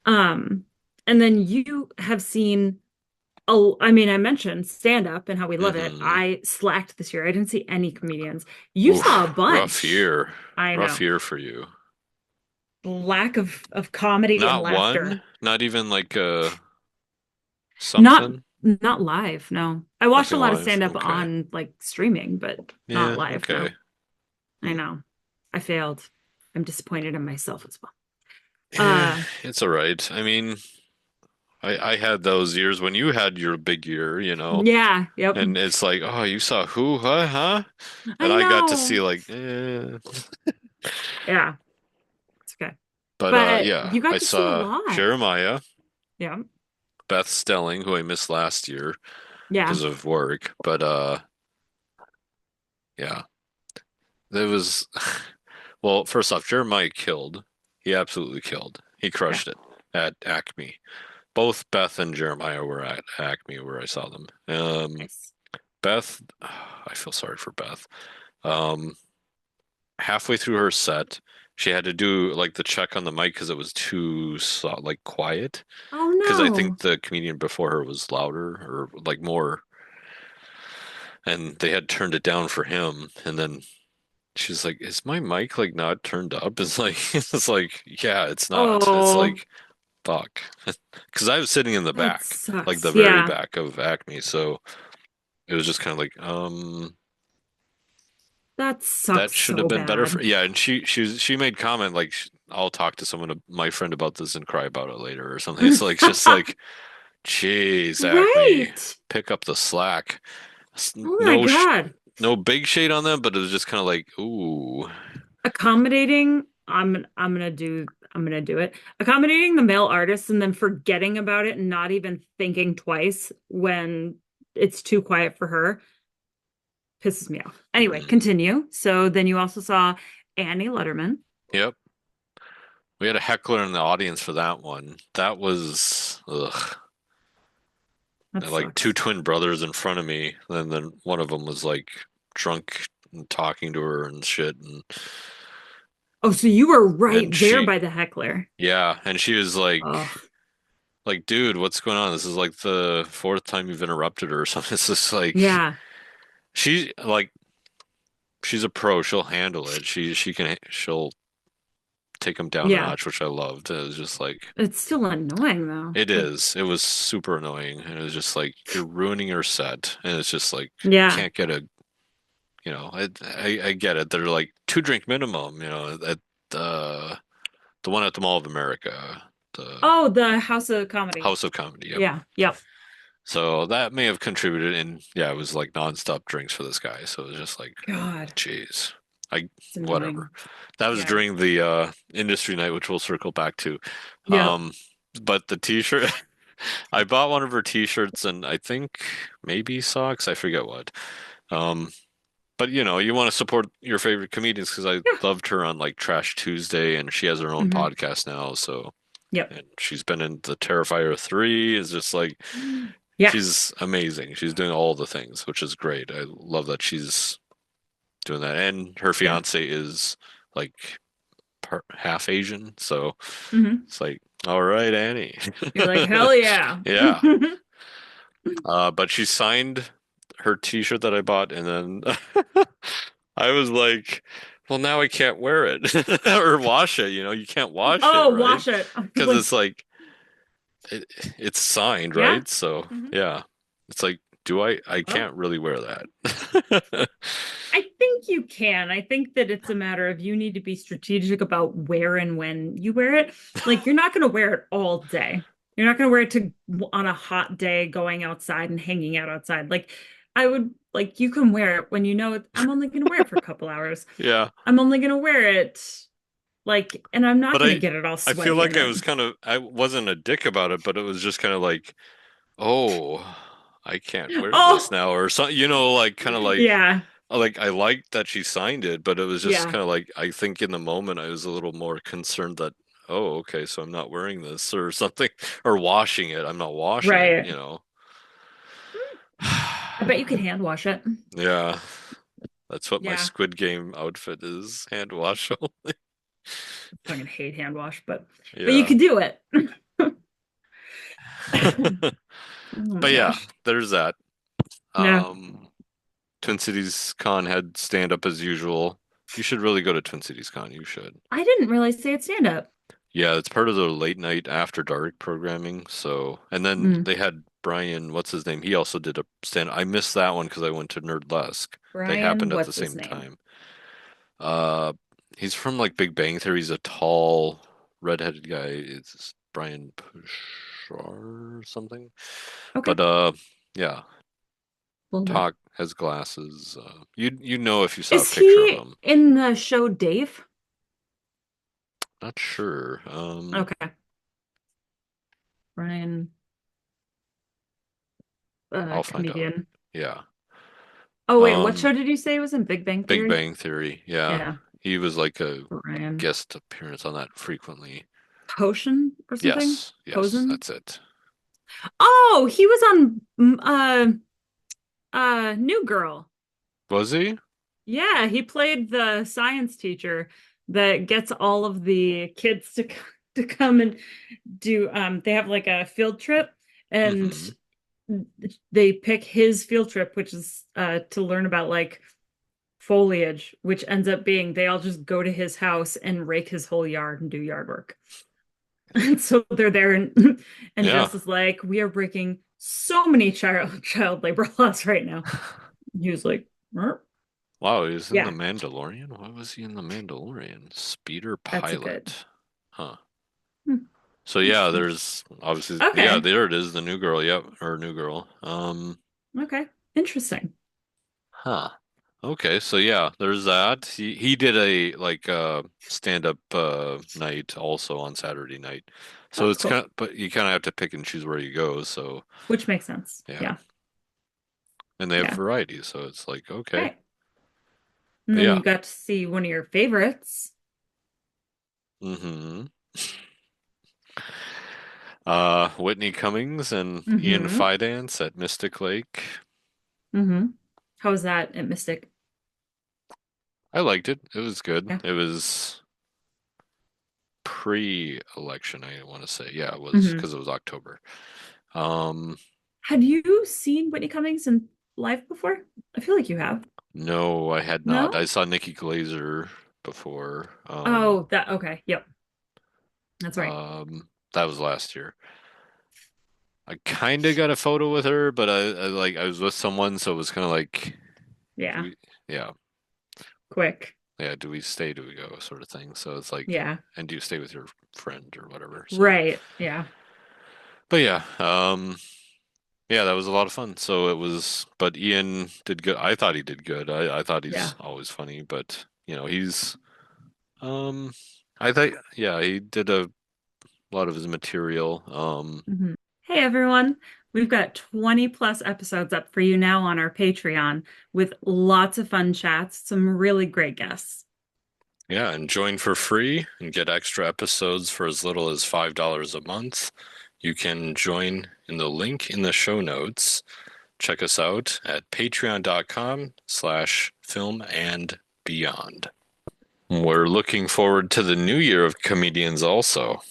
Um, and then you have seen, oh, I mean, I mentioned stand up and how we love it. hmm I slacked this year. I didn't see any comedians. You saw a Oof, rough bunch. year. I Rough know. year for you. Lack of comedy and Not one, laughter. not even like Not something. not live, no. I watched a Nothing lot of live. stand up Okay. on like streaming, but not Yeah, live, no. okay. I Hmm. know. I failed. I'm disappointed in myself as well. Yeah, Uh, it's all right. I mean, I had those years when you had your big year, Yeah, yep. and it's like, oh, you saw who, huh, huh? And I I got to see know. like, Yeah, it's okay. but But yeah, you I got to see a saw lot. Jeremiah, Yeah. Beth Stelling, who I missed last year Yeah. because of work, but yeah, there was. Well, first off, Jeremiah killed. He absolutely killed. He Yeah. crushed it at Acme. Both Beth and Jeremiah were at Acme where I saw them. Nice. Beth, I feel sorry for Beth. Um, Halfway through her set, she had to do like the check on the mic because it was too like quiet. Oh Because I think no. the comedian before her was louder or like more, and they had turned it down for him. And then she's like, "Is my mic like not turned up?" It's like, it's like, yeah, it's not. It's Oh, like, fuck. Because I was sitting in the that back, like the sucks. very Yeah. back of Acme, so it was just kind of like, That that sucks should have so been better for, bad. yeah. And she made comment like, I'll talk to someone, my friend, about this and cry about it later or something. It's like just like, jeez, Acme, Right. pick up the slack. Oh my No, God. no big shade on them, but it was just kind of like, ooh, Accommodating, I'm gonna do it. Accommodating the male artists and then forgetting about it and not even thinking twice when it's too quiet for her pisses me off. Anyway, mm, continue. So then you also saw Annie Letterman. yep. We had a heckler in the audience for that one. That was, ugh. That Like two sucks. twin brothers in front of me, and then one of them was like drunk and talking to her and shit, Oh, so you were and right there she, by the heckler. yeah, and she was Oh, like, dude, what's going on? This is like the fourth time you've interrupted her or something. It's just like yeah. she like she's a pro. She'll handle it. She'll take him down a Yeah. notch, which I loved. It was just like It's still annoying though. it Like, is. It was super annoying, and it was just like you're ruining her set, and it's just like you yeah. can't get a I get it. They're like 2 drink minimum, at the one at the Mall of America, the Oh, the House of Comedy. House of Comedy. Yep. Yeah. Yep. So that may have contributed, and yeah, it was like nonstop drinks for this guy. So it was just like, God, jeez, I it's whatever. annoying. That was Yeah. during the industry night, which we'll circle back to. Yep. Um, but the T-shirt, I bought one of her T-shirts, and I think maybe socks. I forget what. Um, But you want to support your favorite comedians because I Yeah. loved her on like Trash Tuesday, and she has her own Hmm. podcast now. So, Yep. and she's been in the Terrifier 3. Is just like Yeah. she's amazing. She's doing all the things, which is great. I love that she's doing that, and her Yeah. fiance is like half Asian. So Hmm. it's like, all right, Annie. You're like, hell yeah. Yeah. But she signed her T-shirt that I bought, and then I was like, well, now I can't wear it or wash it. You can't wash it, Oh, right? wash it. I was Because like, it's like it, it's signed, yeah. right? So Hmm. yeah, it's like, do I Well, can't really wear that. I think you can. I think that it's a matter of you need to be strategic about where and when you wear it. Like, you're not going to wear it all day. You're not going to wear it to on a hot day going outside and hanging out outside. Like, I would like you can wear it when you know I'm only going to wear it for a couple hours. Yeah, I'm only going to wear it like, and I'm not but going to I get it all I feel sweaty in like it. I wasn't a dick about it, but it was just kind of like, oh, I can't wear this Oh, now or something, like kind of yeah, like I liked that she signed it, but it was just yeah, kind of like I think in the moment I was a little more concerned that, oh, okay, so I'm not wearing this or something or washing it. I'm not washing right. it. I bet you could hand wash it. Yeah, that's what my Yeah, Squid Game outfit is, hand wash only. fucking hate hand wash, but you Yeah. could do it. Oh But my yeah, gosh. there's that. Yeah. Um, Twin Cities Con had stand up as usual. You should really go to Twin Cities Con. You should. I didn't realize they had stand up. Yeah, it's part of the late night after dark programming. So, and then Mm. they had Brian, what's his name? He also did a stand. I missed that one because I went to Nerdlesque. They Brian, happened at the what's his same name? time. Uh, he's from like Big Bang Theory. He's a tall, redheaded guy. It's Brian Push. or something. Okay. But yeah, Full name. Talk has glasses. You know if you saw a Is picture of he him. in the show Dave? Not sure. Okay. Brian, I'll find out. comedian. Yeah. Oh wait, what Um, show did you say was in Big Bang Big Theory? Bang Theory. Yeah, Yeah, he was like a Brian. guest appearance on that frequently. Potion or something? Yes, yes, Posen? that's it. Oh, he was on New Girl. Was he? Yeah, he played the science teacher that gets all of the kids to come and do they have like a field trip and Mm-hmm. they pick his field trip, which is to learn about like foliage, which ends up being they all just go to his house and rake his whole yard and do yard work. And so they're there and Yeah. Jess is like, we are breaking so many child labor laws right now. He was like, "Er, Wow, he was in The yeah, Mandalorian? Why was he in The Mandalorian? Speeder that's a good. pilot. Huh. Hmm, So yeah, interesting. there's obviously yeah, Okay. there it is, the new girl, yep, or new girl. Okay. Interesting. Huh. Okay, so yeah, there's that. He did a like stand-up night also on Saturday night. So That's it's cool. kind of, but you kind of have to pick and choose where you go, so Which makes sense. yeah. Yeah. And they have Yeah. variety, so it's like okay. Right. And But then yeah. you got to see one of your favorites. Mm-hmm. Whitney Cummings and Ian Mm-hmm. Fidance at Mystic Lake. Mm-hmm. How was that at Mystic? I liked it. It was good. Yeah. It was pre-election, I want to say. Yeah, it was Mm-hmm. because it was October. Um, Had you seen Whitney Cummings in live before? I feel like you have. no, I had not. No? I saw Nikki Glazer before. Oh, that okay. Yep. That's right. That was last year. I kind of got a photo with her, but I was with someone, so it was kind of like, do Yeah. we, yeah, Quick. yeah, do we stay, do we go, sort of thing. So it's like, Yeah. and do you stay with your friend or whatever? So, Right. Yeah. but yeah, yeah, that was a lot of fun. So it was, but Ian did good. I thought he did good. I thought Yeah. he's always funny, but he's, um, I think, yeah, he did a lot of his material. Mhm. Hey everyone, we've got 20 plus episodes up for you now on our Patreon with lots of fun chats, some really great guests. Yeah, and join for free and get extra episodes for as little as $5 a month. You can join in the link in the show notes. Check us out at patreon.com/film and beyond. We're looking forward to the new year of comedians also.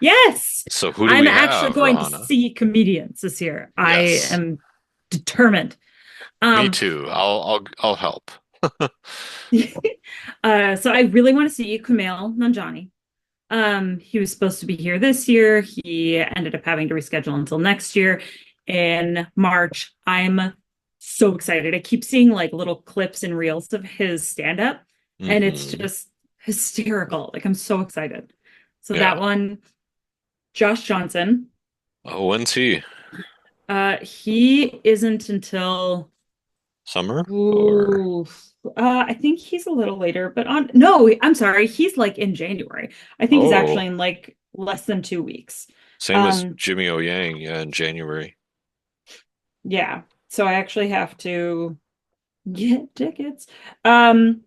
Yes, So who do I'm we actually have, going to Rahana? see comedians this year. I Yes, am determined. me Um, too. I'll help. so I really want to see Kumail Nanjiani. He was supposed to be here this year. He ended up having to reschedule until next year in March. I'm so excited. I keep seeing like little clips and reels of his stand-up, and it's Hmm. just hysterical. Like I'm so excited. So that Yeah. one, Josh Johnson, Oh, when's he? he isn't until Summer or ooh, I think he's a little later, but on no, I'm sorry, he's like in January. I think he's oh, actually in like less than 2 weeks. same as Um, Jimmy O Yang, yeah, in January. yeah. So I actually have to get tickets. Um,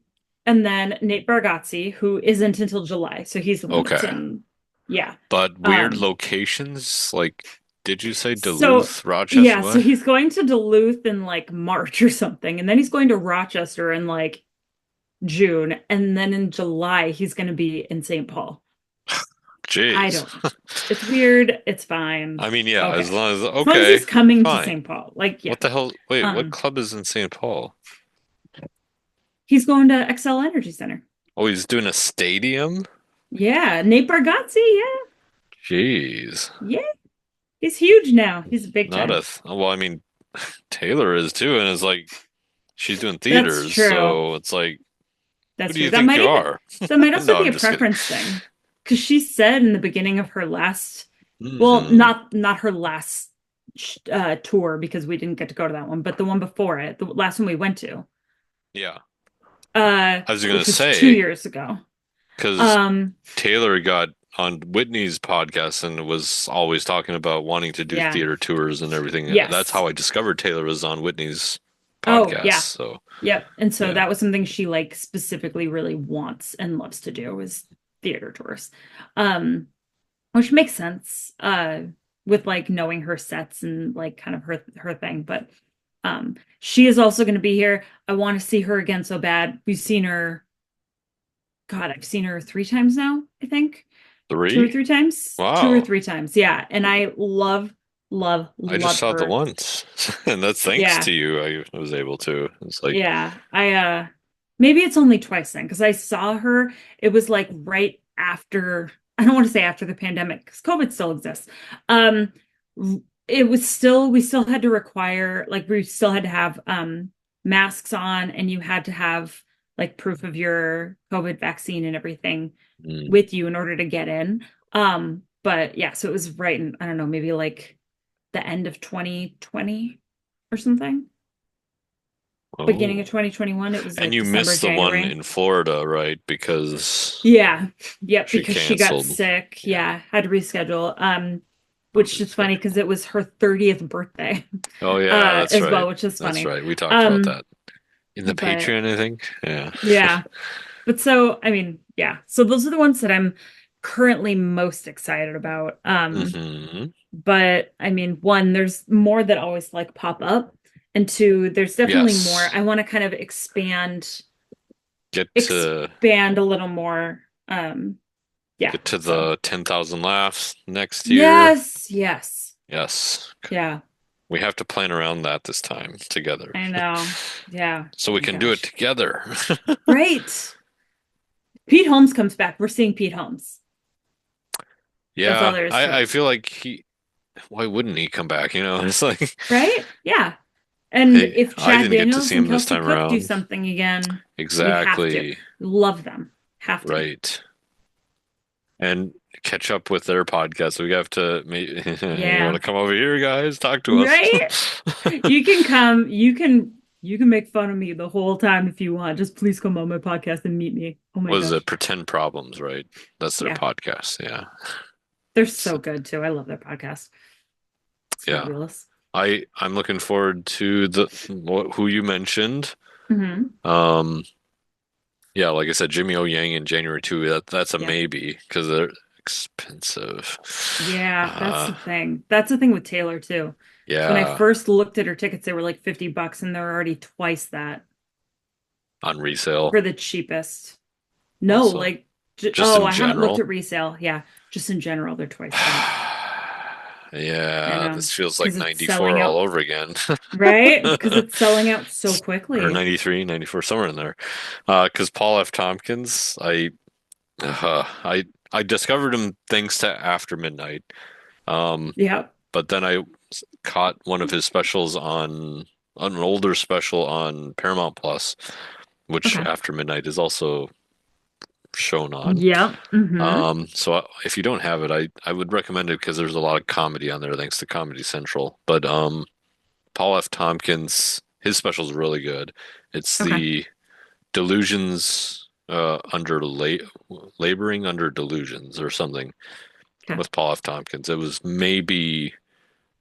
and then Nate Bargatze, who isn't until July. So he's the one that's Okay. in, yeah. But weird Um, locations, like did you say so Duluth, Rochester? yeah, so What? he's going to Duluth in like March or something, and then he's going to Rochester in like June, and then in July he's going to be in St. Paul. I Jeez. don't know. It's weird. It's fine. I mean, yeah, Okay. as As long as he's okay, coming to fine. St. Paul. Like, yeah. What the hell? Wait, what Um, club is in St. Paul? he's going to Excel Energy Center. Oh, he's doing a stadium? Yeah. Nate Bargatze, yeah. Jeez. Yeah. He's huge now. He's big Not a time. th well, I mean, Taylor is too, and it's like she's doing That's theaters, true. so it's like, who That's do true. you think you are? That might also No, be I'm a just kidding. preference thing. Because she said in the beginning of her last Well, Hmm. not her last tour because we didn't get to go to that one, but the one before it, the last one we went to, Yeah. I was gonna which was two say, years ago. because Um, Taylor got on Whitney's podcast and was always talking about wanting to do yeah, theater tours and everything. That's yes. how I discovered Taylor was on Whitney's Oh, podcast. yeah. So Yep. And so yeah. that was something she like specifically really wants and loves to do is theater tours. Um, which makes sense with like knowing her sets and like kind of her thing. But she is also going to be here. I want to see her again so bad. We've seen her, God, I've seen her three times now, I think. Two or Three? three times. Two or Wow. three times. Yeah. And I love, love, I just love saw the her. once. And that's thanks Yeah. to you. I was able to. It's like, Yeah, I maybe it's only twice then because I saw her. It was like right after, I don't want to say after the pandemic because COVID still exists. Um it was still we still had to require like we still had to have masks on and you had to have like proof of your COVID vaccine and everything mm, with you in order to get in. But yeah, so it was right in I don't know, maybe like the end of 2020 or something. Beginning of oh. 2021, it was And like you December, missed the one January. in Florida, right? Because Yeah. Yep, she because she got canceled. sick. Yeah. Yeah, had to reschedule. I'll Which is funny because reschedule. it was her 30th birthday, Oh yeah, that's as right. well, which is That's funny. right. We talked about Um, that in the but Patreon, I think. Yeah. yeah. But so, I mean, yeah. So those are the ones that I'm currently most excited about. Hmm. But I mean, one, there's more that always like pop up. And two, there's definitely more. Yes. I want to kind of expand Get to expand a little more. Yeah. get to So the 10,000 laughs next year. yes, yes. Yes. Yeah, We have to plan around that this time together. I know. Yeah. So we My can do it gosh. together. Right. Pete Holmes comes back. We're seeing Pete Holmes. That's all Yeah, there is to I it. feel like why wouldn't he come back? It's like, Right? Yeah. And hey, if I Chad didn't get to Daniels see and him this Kelsey time Cook do around. something again, we have to. Exactly. Love them. Have to. Right. And catch up with their podcast. We have to maybe you want Yeah. to come over here, guys? Talk to us. Right? You can come. You can make fun of me the whole time if you want. Just please come on my podcast and meet me. Oh my Was it gosh. Pretend Problems, right? That's their Yeah. podcast. Yeah. They're So, so good too. I love their podcast. It's yeah. fabulous. I'm looking forward to the who you mentioned. Hmm. Um, yeah, like I said, Jimmy O Yang in January too. That's a Yeah. maybe because they're expensive. Yeah, that's Uh, the thing. That's the thing with Taylor too. So when I yeah, first looked at her tickets, they were like $50 and they're already twice that on resale for the cheapest. No, also, like just oh, in I haven't looked general. at resale. Yeah, just in general, they're twice that. I Yeah, know. this feels like Because it's selling 94 all out, over again. right? Because it's selling out so Or quickly. 93, 94, somewhere in there. Because Paul F. Tompkins, I discovered him thanks to After Midnight. Um, Yep. but then I caught one of his specials on an older special on Paramount Plus, which Okay. After Midnight is also shown on. Yep. Mm-hmm. So if you don't have it, I would recommend it because there's a lot of comedy on there thanks to Comedy Central. But Paul F. Tompkins, his special is really good. It's Okay. the Delusions under laboring under delusions or something Okay. with Paul F. Tompkins. It was maybe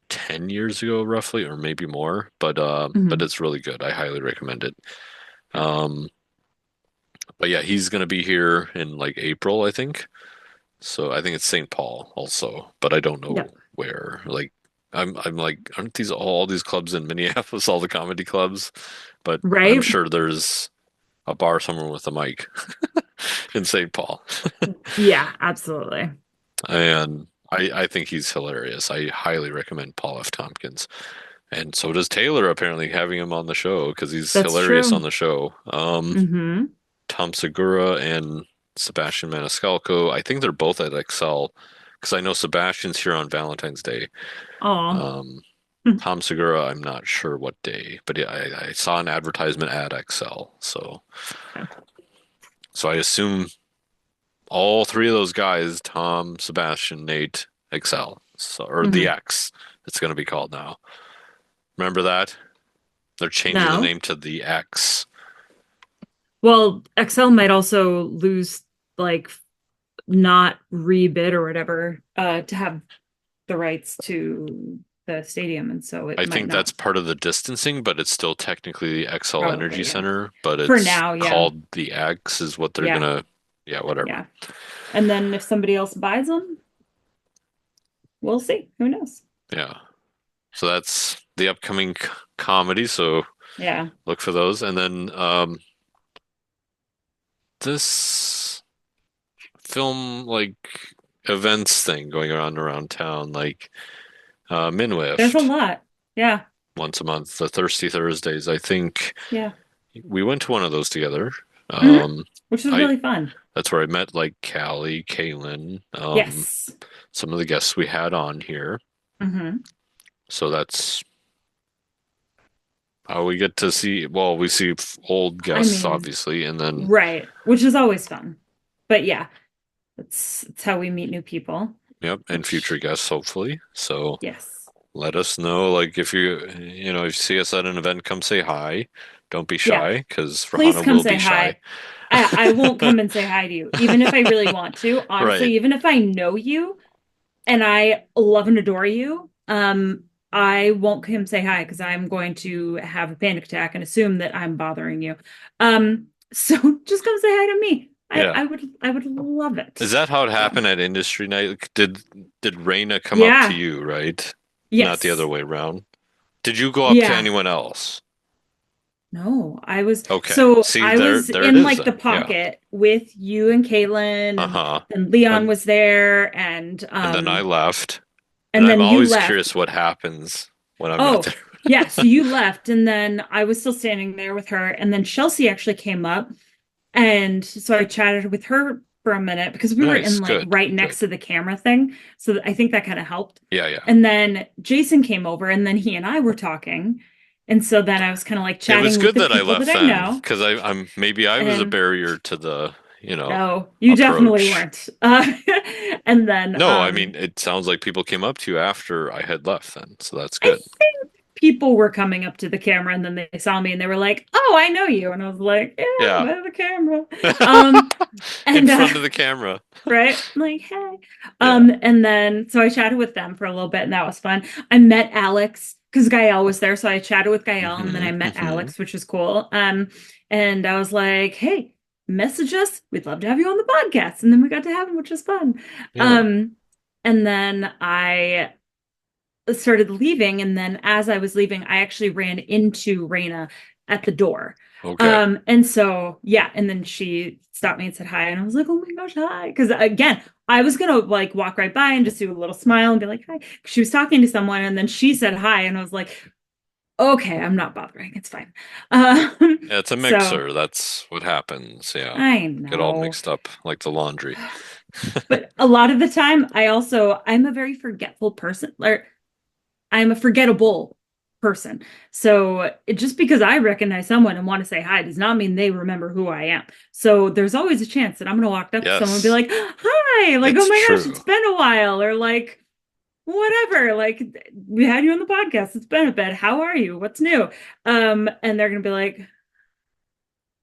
10 years ago roughly or maybe more, but Hmm. it's really good. I highly recommend it. Okay. Um but yeah, he's gonna be here in like April, I think. So I think it's St. Paul also, but I don't know Yep. where. Like I'm like, aren't these all these clubs in Minneapolis, all the comedy clubs? But I'm Right? sure there's a bar somewhere with a mic in St. Paul. Yeah, absolutely. And I think he's hilarious. I highly recommend Paul F. Tompkins. And so does Taylor, apparently having him on the show because he's That's hilarious on true. the show. Mm-hmm. Tom Segura and Sebastian Maniscalco, I think they're both at Excel because I know Sebastian's here on Valentine's Day. Oh. Um, Tom Segura, I'm not sure what day, but yeah, I saw an advertisement at Excel. So I assume all three of those guys, Tom, Sebastian, Nate, Excel. So, or the Hmm. X, it's going to be called now. Remember that? They're changing the No. name to the X. Well, XL might also lose like not rebid or whatever to have the rights to the stadium, and so it I might think that's not. part of the distancing, but it's still technically the XL Energy Probably, yeah. Center, but For it's now, yeah. called the X is what they're Yeah. gonna, yeah, whatever. Yeah. And then if somebody else buys them, we'll see. Who knows? Yeah. So that's the upcoming comedy, so Yeah. look for those. And then this film like events thing going around town, like There's a Minwift lot. Yeah. once a month, the Thirsty Thursdays. I think Yeah. we went to one of those together. Hmm. Um, Which is I really fun. That's where I met like Callie, Kaylin, Yes. some of the guests we had on here. Hmm. So that's how we get to see. Well, we see old I guests mean, obviously, and then right. Which is always fun. But yeah, that's how we meet new people. yep, and future Which, guests hopefully. So yes. let us know. Like if if you see us at an event, come say hi. Don't be Yeah. shy, because Please Rahana come will say be shy. hi. I won't come and say hi to you, even if I really want to. Right. Honestly, even if I know you and I love and adore you, I won't come say hi because I'm going to have a panic attack and assume that I'm bothering you. So just come say hi to me. Yeah. I would love Is it. that how it So happened at industry night? Like, did Raina come up to yeah, you, right? Not the other yes, way around. Did you go up to yeah. anyone else? No, Okay. so See, I was there it in is like the then. Yeah. pocket with you and Caitlin Uh-huh. and Leon And was there and then I left. And and I'm then you always left. curious what happens when I'm not Oh, there. yeah, so you left and then I was still standing there with her and then Chelsea actually came up and so I chatted with her for a minute because we were Nice. in like Good. right next Good. to the camera thing. So I think that kind of helped. Yeah, yeah. And then Jason came over and then he and I were talking. And so then I was kind of like It was chatting with good the that I people that left I then know. because I'm maybe I was a And barrier to the, no, you definitely approach. weren't. And then No, I mean, it sounds like people came up to you after I had left then, so that's I good. think people were coming up to the camera and then they saw me and they were like, "Oh, I know you." And I was like, "Yeah, Yeah. by the camera." Um, In and front of the camera. right, like, "Hey." Yeah. And then so I chatted with them for a little bit and that was fun. I met Alex because Gael was there, so I chatted with Gael and then Hmm. I met Hmm. Alex, which was cool. And I was like, "Hey, message us. We'd love to have you on the podcast." And then we got to have him, which was fun. Yeah. Um, and then I started leaving, and then as I was leaving, I actually ran into Raina at the door. Okay. And so yeah, and then she stopped me and said hi, and I was like, "Oh my gosh, hi!" Because again, I was gonna like walk right by and just do a little smile and be like, "Hi." She was talking to someone, and then she said hi, and I was like, "Okay, I'm not bothering. It's fine." Yeah, it's a So mixer. That's what happens. Yeah. I Get all know. mixed up like the laundry. But a lot of the time, I'm a very forgetful person. Or I'm a forgettable person. So just because I recognize someone and want to say hi does not mean they remember who I am. So there's always a chance that I'm going to walk up to someone and be Yes, like, "Hi," like, "Oh it's my gosh, it's true. been a while," or like, whatever, like, "We had you on the podcast. It's been a bit. How are you? What's new?" And they're going to be like,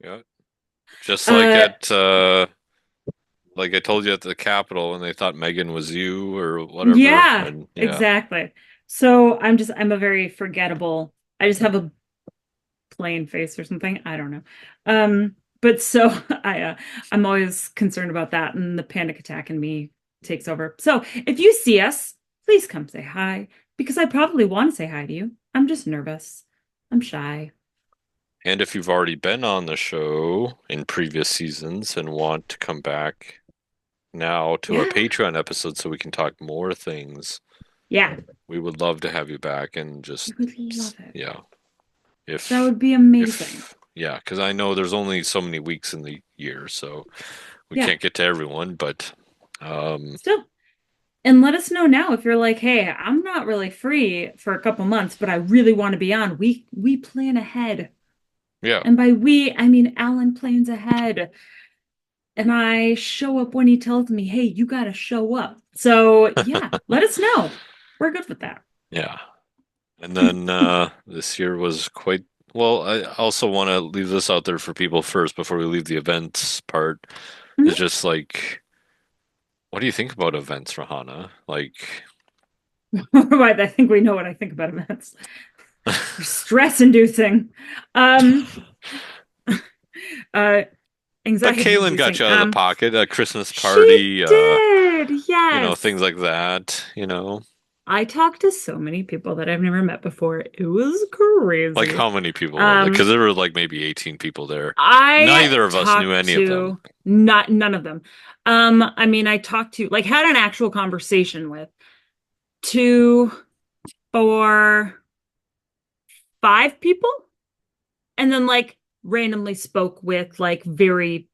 Yeah. Just uh, like I told you at the Capitol when they thought Megan was you or whatever. yeah, And yeah. exactly. So I'm a very forgettable, I just have a plain face or something. I don't know. But so I'm always concerned about that, and the panic attack in me takes over. So if you see us, please come say hi because I probably want to say hi to you. I'm just nervous. I'm shy. And if you've already been on the show in previous seasons and want to come back now to our Yeah. Patreon episode so we can talk more things, Yeah. we would love to have you back and I just, would love it. yeah, That if, would be amazing. yeah, because I know there's only so many weeks in the year, so we Yeah. can't get to everyone, but, um, Still. And let us know now if you're like, "Hey, I'm not really free for a couple months, but I really want to be on." We plan ahead. yeah, And by we, I mean Alan plans ahead. And I show up when he tells me, "Hey, you got to show up." So, yeah, let us know. We're good with that. Yeah. And then this year was quite well. I also want to leave this out there for people first before we leave the events part. Is Mhm. just like, what do you think about events, Rahana? Like, Right, I think we know what I think about events. They're stress inducing. Um, uh, but anxiety Kaylin got inducing. you out of the pocket, a Christmas She party, did, yes. things like that, I talked to so many people that I've never met before. It was Like crazy. how many people were there? Because Um, there were like maybe 18 people there. I Neither of us knew talked any of them. to none of them. I mean, I talked to like had an actual conversation with two, four, five people, and then like randomly spoke with like very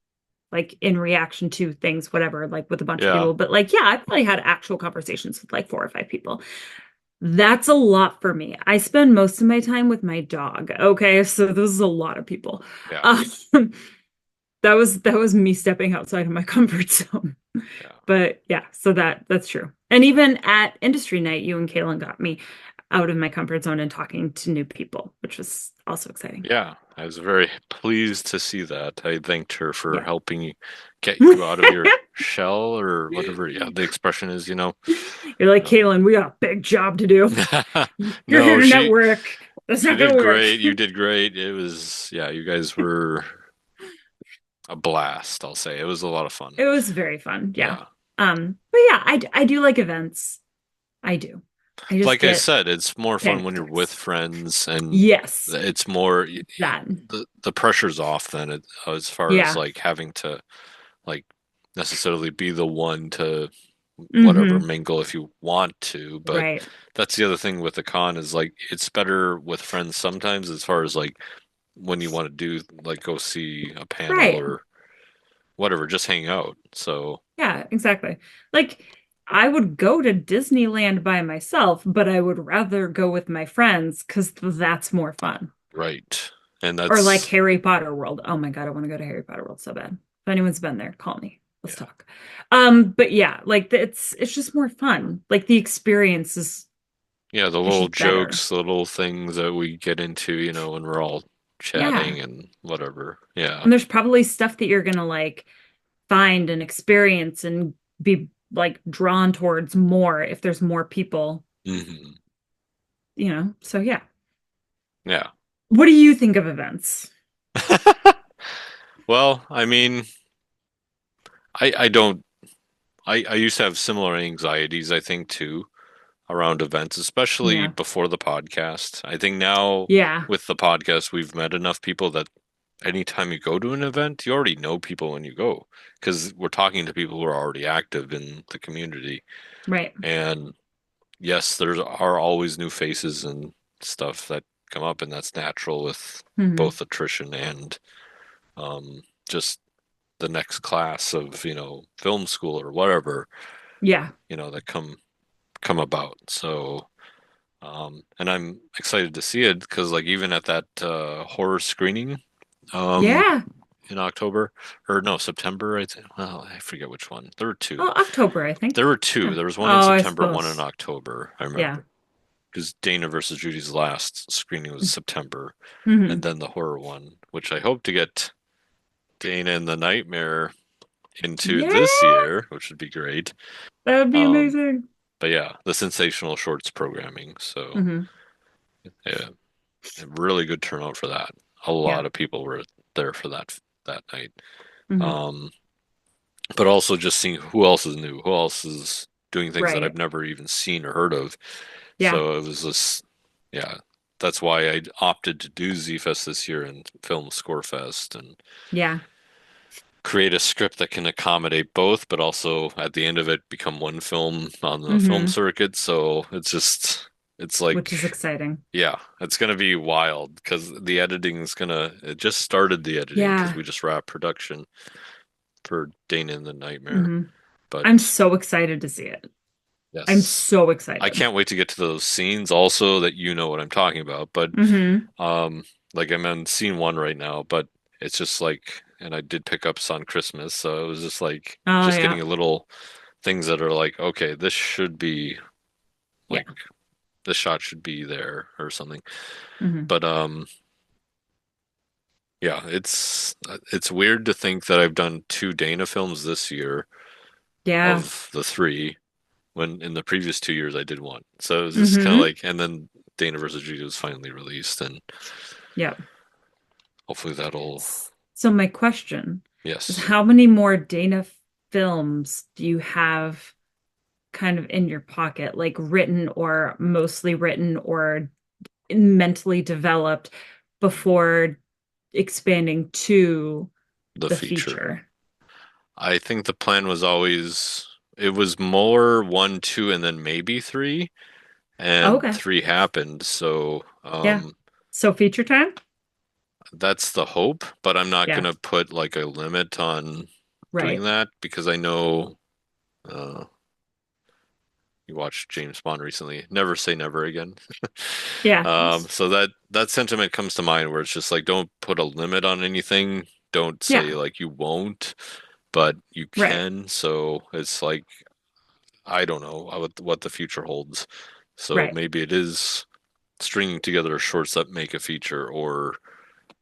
like in reaction to things, whatever, like with a bunch of Yeah. people. But like, yeah, I probably had actual conversations with like four or five people. That's a lot for me. I spend most of my time with my dog. Okay, so this is a lot of people. Yeah. Um, that was me stepping outside of my comfort zone. Yeah. But yeah, so that's true. And even at industry night, you and Kaylin got me out of my comfort zone and talking to new people, which was also exciting. Yeah. I was very pleased to see that. I thanked her for Yeah. helping you get you out of your shell or whatever. Yeah, the expression is. You're like, Um, Kaylin, we got a big job to do. You're here no, to she network. That's she not gonna did work. great. You did great. It was, yeah, you guys were a blast, I'll say. It was a lot of fun. It was very fun. Yeah. Yeah. But yeah, I do like events. I do. I just Like I get said, it's more fun when you're with pancreas. friends and Yes, it's more that. the pressure's off then as far as Yeah. like having to like necessarily be the one to whatever Mm-hmm. mingle if you want to, but Right. that's the other thing with the con is like it's better with friends sometimes as far as like when you want to do like go see a panel Right. or whatever, just hang out. So, Yeah, exactly. Like I would go to Disneyland by myself, but I would rather go with my friends because that's more fun. right. And Or like that's Harry Potter World. Oh my God, I want to go to Harry Potter World so bad. If anyone's been there, call me. Let's yeah. talk. But yeah, like it's just more fun. Like the experience Yeah, the is little just better. jokes, the little things that we get into, when we're all Yeah. chatting and whatever. Yeah. And there's probably stuff that you're gonna like find and experience and be like drawn towards more if there's more people, Hmm. So yeah. Yeah. What do you think of events? Well, I mean, I don't I used to have similar anxieties, I think, too, around events, especially Yeah. before the podcast. I think now Yeah. with the podcast, we've met enough people that anytime you go to an event, you already know people when you go because we're talking to people who are already active in the community. Right. And yes, there are always new faces and stuff that come up, and that's natural with Hmm. both attrition and just the next class of, film school or whatever, Yeah. that come about. So, and I'm excited to see it because, like, even at that horror screening, um, Yeah. in October or no, September, I think. Well, I forget which one. There were two. Oh, October, I think. There were two. Yeah. There was one in Oh, I September, one in suppose. October. I Yeah. remember because Dana versus Judy's last screening was September, and Hmm. then the horror one, which I hope to get Dana and the Nightmare into this Yeah. year, which would be great. That would be Um, amazing. but yeah, the sensational shorts programming. So Hmm. yeah, a really good turnout for that. A Yeah. lot of people were there for that night. Hmm. Um, but also just seeing who else is new, who else is doing things that I've Right. never even seen or heard of. Yeah. So it was this, yeah, that's why I opted to do Z Fest this year and film Score Fest and Yeah. create a script that can accommodate both, but also at the end of it become one film on the film Hmm. circuit. So it's Which like, is exciting. yeah, it's gonna be wild because it just started the editing because Yeah. we just wrapped production for Dana and the Nightmare. Hmm. I'm But so excited to see it. I'm yes, so I excited. can't wait to get to those scenes also that you know what I'm talking about. But Hmm. like I'm on scene one right now, but it's just like, and I did pick up on Christmas, so it was just like Oh, just yeah. getting a little things that are like, okay, this should be Yeah. like the shot should be there or something. Hmm. But yeah, it's weird to think that I've done two Dana films this year Yeah. of the three, when in the previous 2 years I did one. So it was just kind of Hmm. like, and then Dana versus Judy was finally released, and Yeah. hopefully that'll, So my question is yes, how many more Dana films do you have kind of in your pocket, like written or mostly written or mentally developed before expanding to the the feature. feature? I think the plan was always it was more one, two, and then maybe three, Oh, and okay. three happened. So Yeah. So feature time? that's the hope, but I'm not Yeah. gonna put like a limit on doing Right. that because I know uh, you watched James Bond recently. Never say never again. Yeah. So that sentiment comes to mind where it's just like don't put a limit on anything. Don't Yeah. say like you won't, but you Right. can. So it's like I don't know what the future holds. So Right. maybe it is stringing together shorts that make a feature or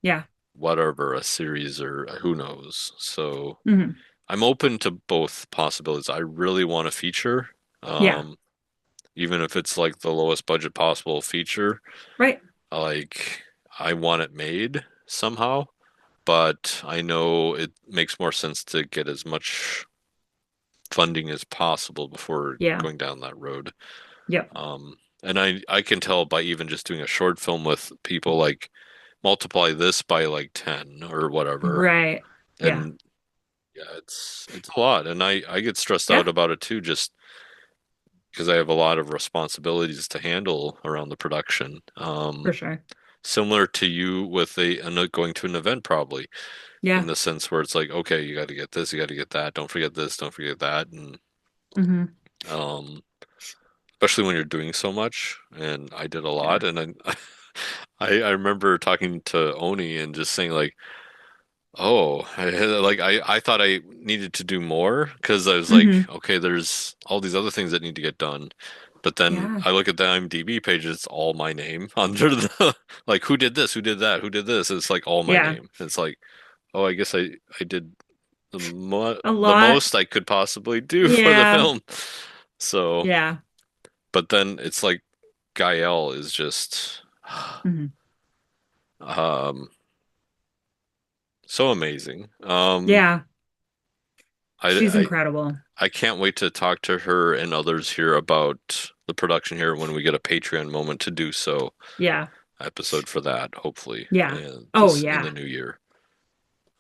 Yeah. whatever, a series or who knows. So Hmm. I'm open to both possibilities. I really want a feature, Yeah. um, even if it's like the lowest budget possible feature. Right. Like I want it made somehow, but I know it makes more sense to get as much funding as possible before Yeah. going down that road. Yep. And I can tell by even just doing a short film with people like multiply this by like 10 or whatever. Right. Yeah. And yeah, it's a lot. And I get stressed Yeah. out about it too, just because I have a lot of responsibilities to handle around the production. For sure. Similar to you with going to an event probably in Yeah. the sense where it's like, okay, you got to get this, you got to get that, don't forget this, don't forget that. And Hmm. um, especially when you're doing so much. And I did a lot. Yeah. And I remember talking to Oni and just saying like, oh, I thought I needed to do more because I was like, Hmm. okay, there's all these other things that need to get done. But then Yeah. I look at the IMDb page, it's all my name under the like who did this, who did that, who did this. It's like all my Yeah. name. It's like, oh, I guess I did A the lot. most I could possibly do for the Yeah. film. So, Yeah. but then it's like Gael is just Hmm. um so amazing. Yeah. I, She's I incredible. I can't wait to talk to her and others here about the production here when we get a Patreon moment to do so. Yeah. Episode for that, hopefully, Yeah. and Oh, this in the yeah. new year.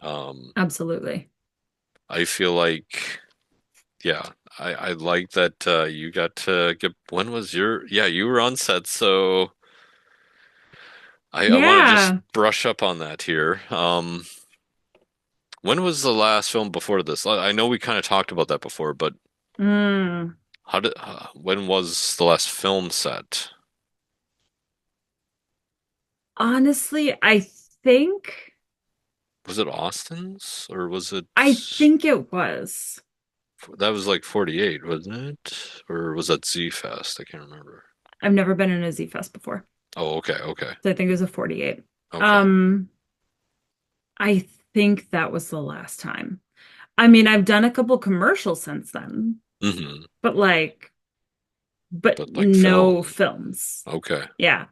Um, Absolutely. I feel like, yeah, I like that you got to get. When was your? Yeah, you were on set, so I want to just Yeah. brush up on that here. When was the last film before this? I know we kind of talked about that before, but Mm. when was the last film set? Honestly, think Was it Austin's or was it I think it was. that was like 48, wasn't it? Or was that Z Fest? I can't remember. I've never been in a Z Fest before. Oh, okay, okay, So I think it was a 48. okay. Um, I think that was the last time. I mean, I've done a couple commercials since then, Hmm. but but But like no film. films. Okay. Yeah.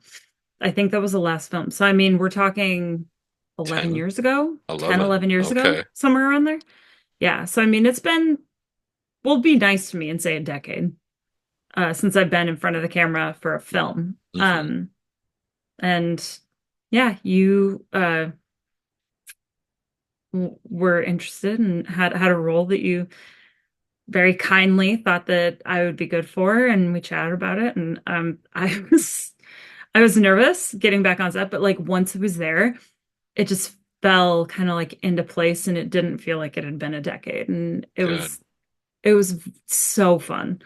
I think that was the last film. So I mean, we're talking 11 10, years ago, 10, 11. 11 years ago, Okay. somewhere around there. Yeah. So I mean, it's been, will be nice to me and say a decade since I've been in front of the camera for a film. Hmm. And yeah, you were interested and had a role that you very kindly thought that I would be good for, and we chatted about it. And I was nervous getting back on set, but like once it was there, it just fell kind of like into place, and it didn't feel like it had been a decade, and Good. it was so fun.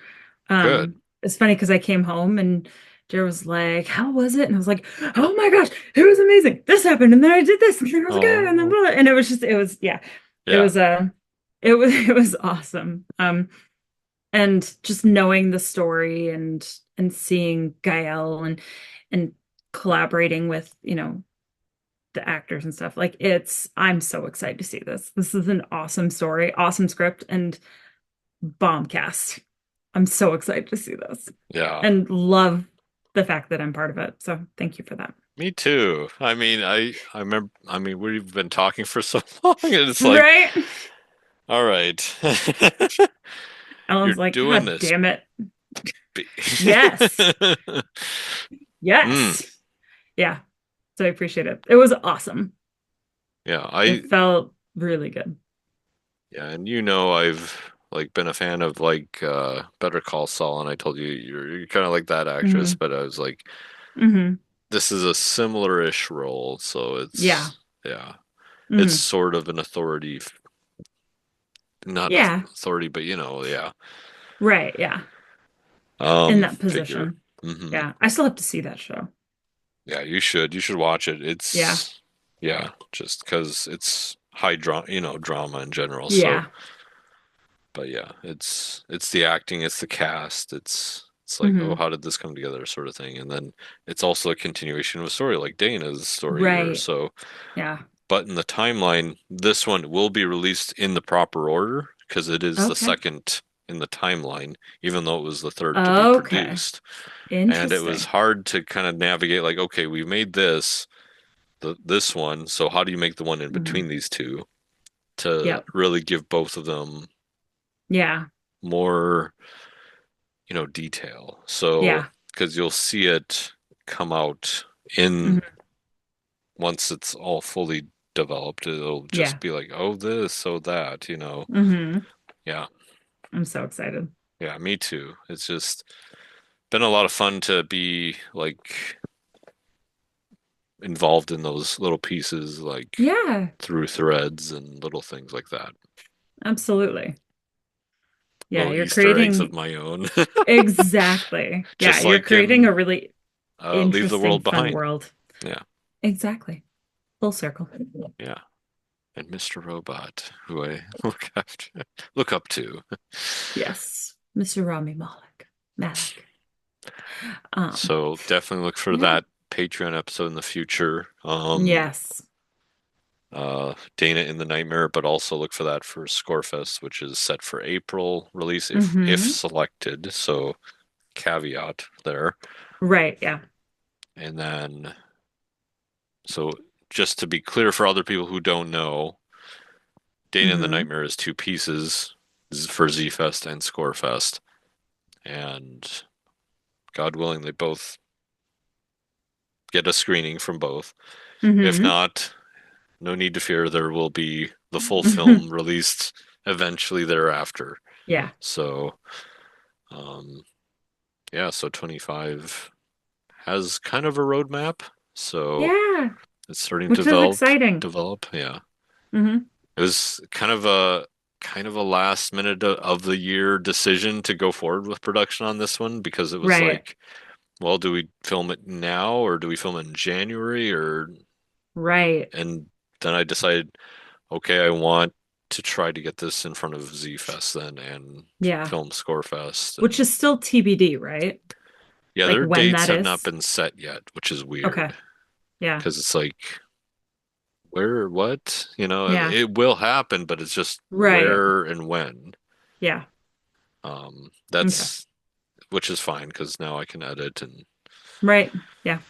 Good. It's funny because I came home and Jared was like, "How was it?" And I was like, "Oh my gosh, it was amazing. This happened, and then I did this, and then it was good, and then Oh, blah, blah." And it was yeah, it yeah. was it was awesome. And just knowing the story and and seeing Gael and collaborating with, the actors and stuff. Like I'm so excited to see this. This is an awesome story, awesome script, and bomb cast. I'm so excited to see this Yeah, and love the fact that I'm part of it. So thank you for that. me too. I mean, I remember. I mean, we've been talking for so long, and it's like, Right? all right, Ellen's you're like, doing God this. damn it. Be- Yes. Mm, Yes. Yeah. So I appreciate it. It was awesome. yeah, It felt really good. yeah, and I've like been a fan of like Better Call Saul, and I told you you're kind of like that actress, Hmm. but I was like, Hmm. this is a similar-ish role, so Yeah. yeah, it's Hmm. sort of an authority, not Yeah. authority, but yeah, Right. Yeah. In that figure. position. Hmm. Yeah. I still have to see that show. Yeah, you should watch it. Yeah. Yeah, just because it's high drama, drama in general. So, Yeah. but yeah, it's the acting, it's the cast, it's like, oh, Hmm. how did this come together, sort of thing. And then it's also a continuation of a story, like Dana's story here. Right. So, Yeah. but in the timeline, this one will be released in the proper order because it is the Okay. second in the timeline, even though it was the third to be Okay. produced. And it was Interesting. hard to kind of navigate, like, okay, we made this one, so how do you make the one in between Hmm. these two to Yep. really give both of them Yeah. more, detail? So, Yeah. because you'll see it come out in Hmm. once it's all fully developed, it'll Yeah. just be like, oh, this, oh, that. Hmm. Yeah. I'm so excited. Yeah, me too. It's just been a lot of fun to be like involved in those little pieces, like Yeah. through threads and little things like that. Absolutely. Yeah. Little You're Easter eggs of creating my own. exactly. Yeah. Just You're like creating in a really Leave the interesting, World fun Behind. world. Yeah, Exactly. Full circle. yeah. And Mr. Robot, who I look up to. Yes. Mr. Rami Malek. Malek. Um, So definitely look for yeah. that Patreon episode in the future. Yes. Dana in the Nightmare, but also look for that for Scorefest, which is set for April release if Hmm. selected. So caveat there. Right. Yeah. And then so just to be clear for other people who don't know, Dana in the Hmm. Nightmare is two pieces for Z Fest and Scorefest. And God willing, they both get a screening from both. If Hmm. not, no need to fear, there will be the full film released eventually thereafter. Yeah. So, um, yeah, so 25 has kind of a roadmap. So Yeah. it's starting to Which is exciting. develop. Yeah. Hmm. It was kind of a last minute of the year decision to go forward with production on this one because it was Right. like, well, do we film it now or do we film it in January or Right. and then I decided, okay, I want to try to get this in front of Z Fest then and Yeah. film Scorefest Which and is still TBD, right? yeah, Like their when dates that have not is. been set yet, which is Okay. weird Yeah. because it's like where, what, Yeah. it will happen, but it's just Right. where and when. Yeah. Okay. That's which is fine because now I can edit and Right. Yeah.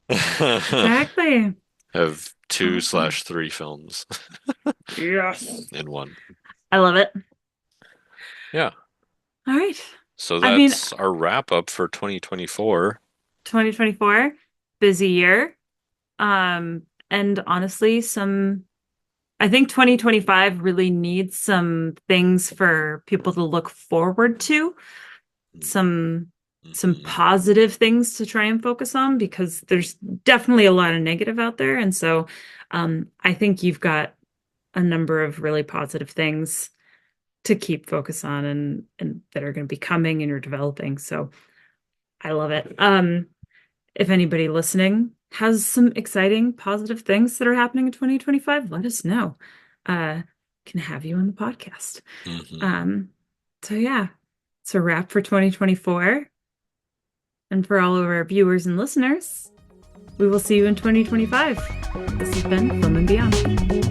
Exactly. have two Awesome. slash three films Yes. in one. I love it. Yeah. All right. So I mean, that's our wrap up for 2024. 2024, busy year. And honestly, I think 2025 really needs some things for people to look forward to, some some Mm-hmm. positive things to try and focus on because there's definitely a lot of negative out there. And so I think you've got a number of really positive things to keep focus on and that are going to be coming and you're developing. So I love it. If anybody listening has some exciting positive things that are happening in 2025, let us know. Uh, can have you on the podcast. Mm-hmm. Um, so yeah, it's a wrap for 2024. And for all of our viewers and listeners, we will see you in 2025. This has been Film and Beyond.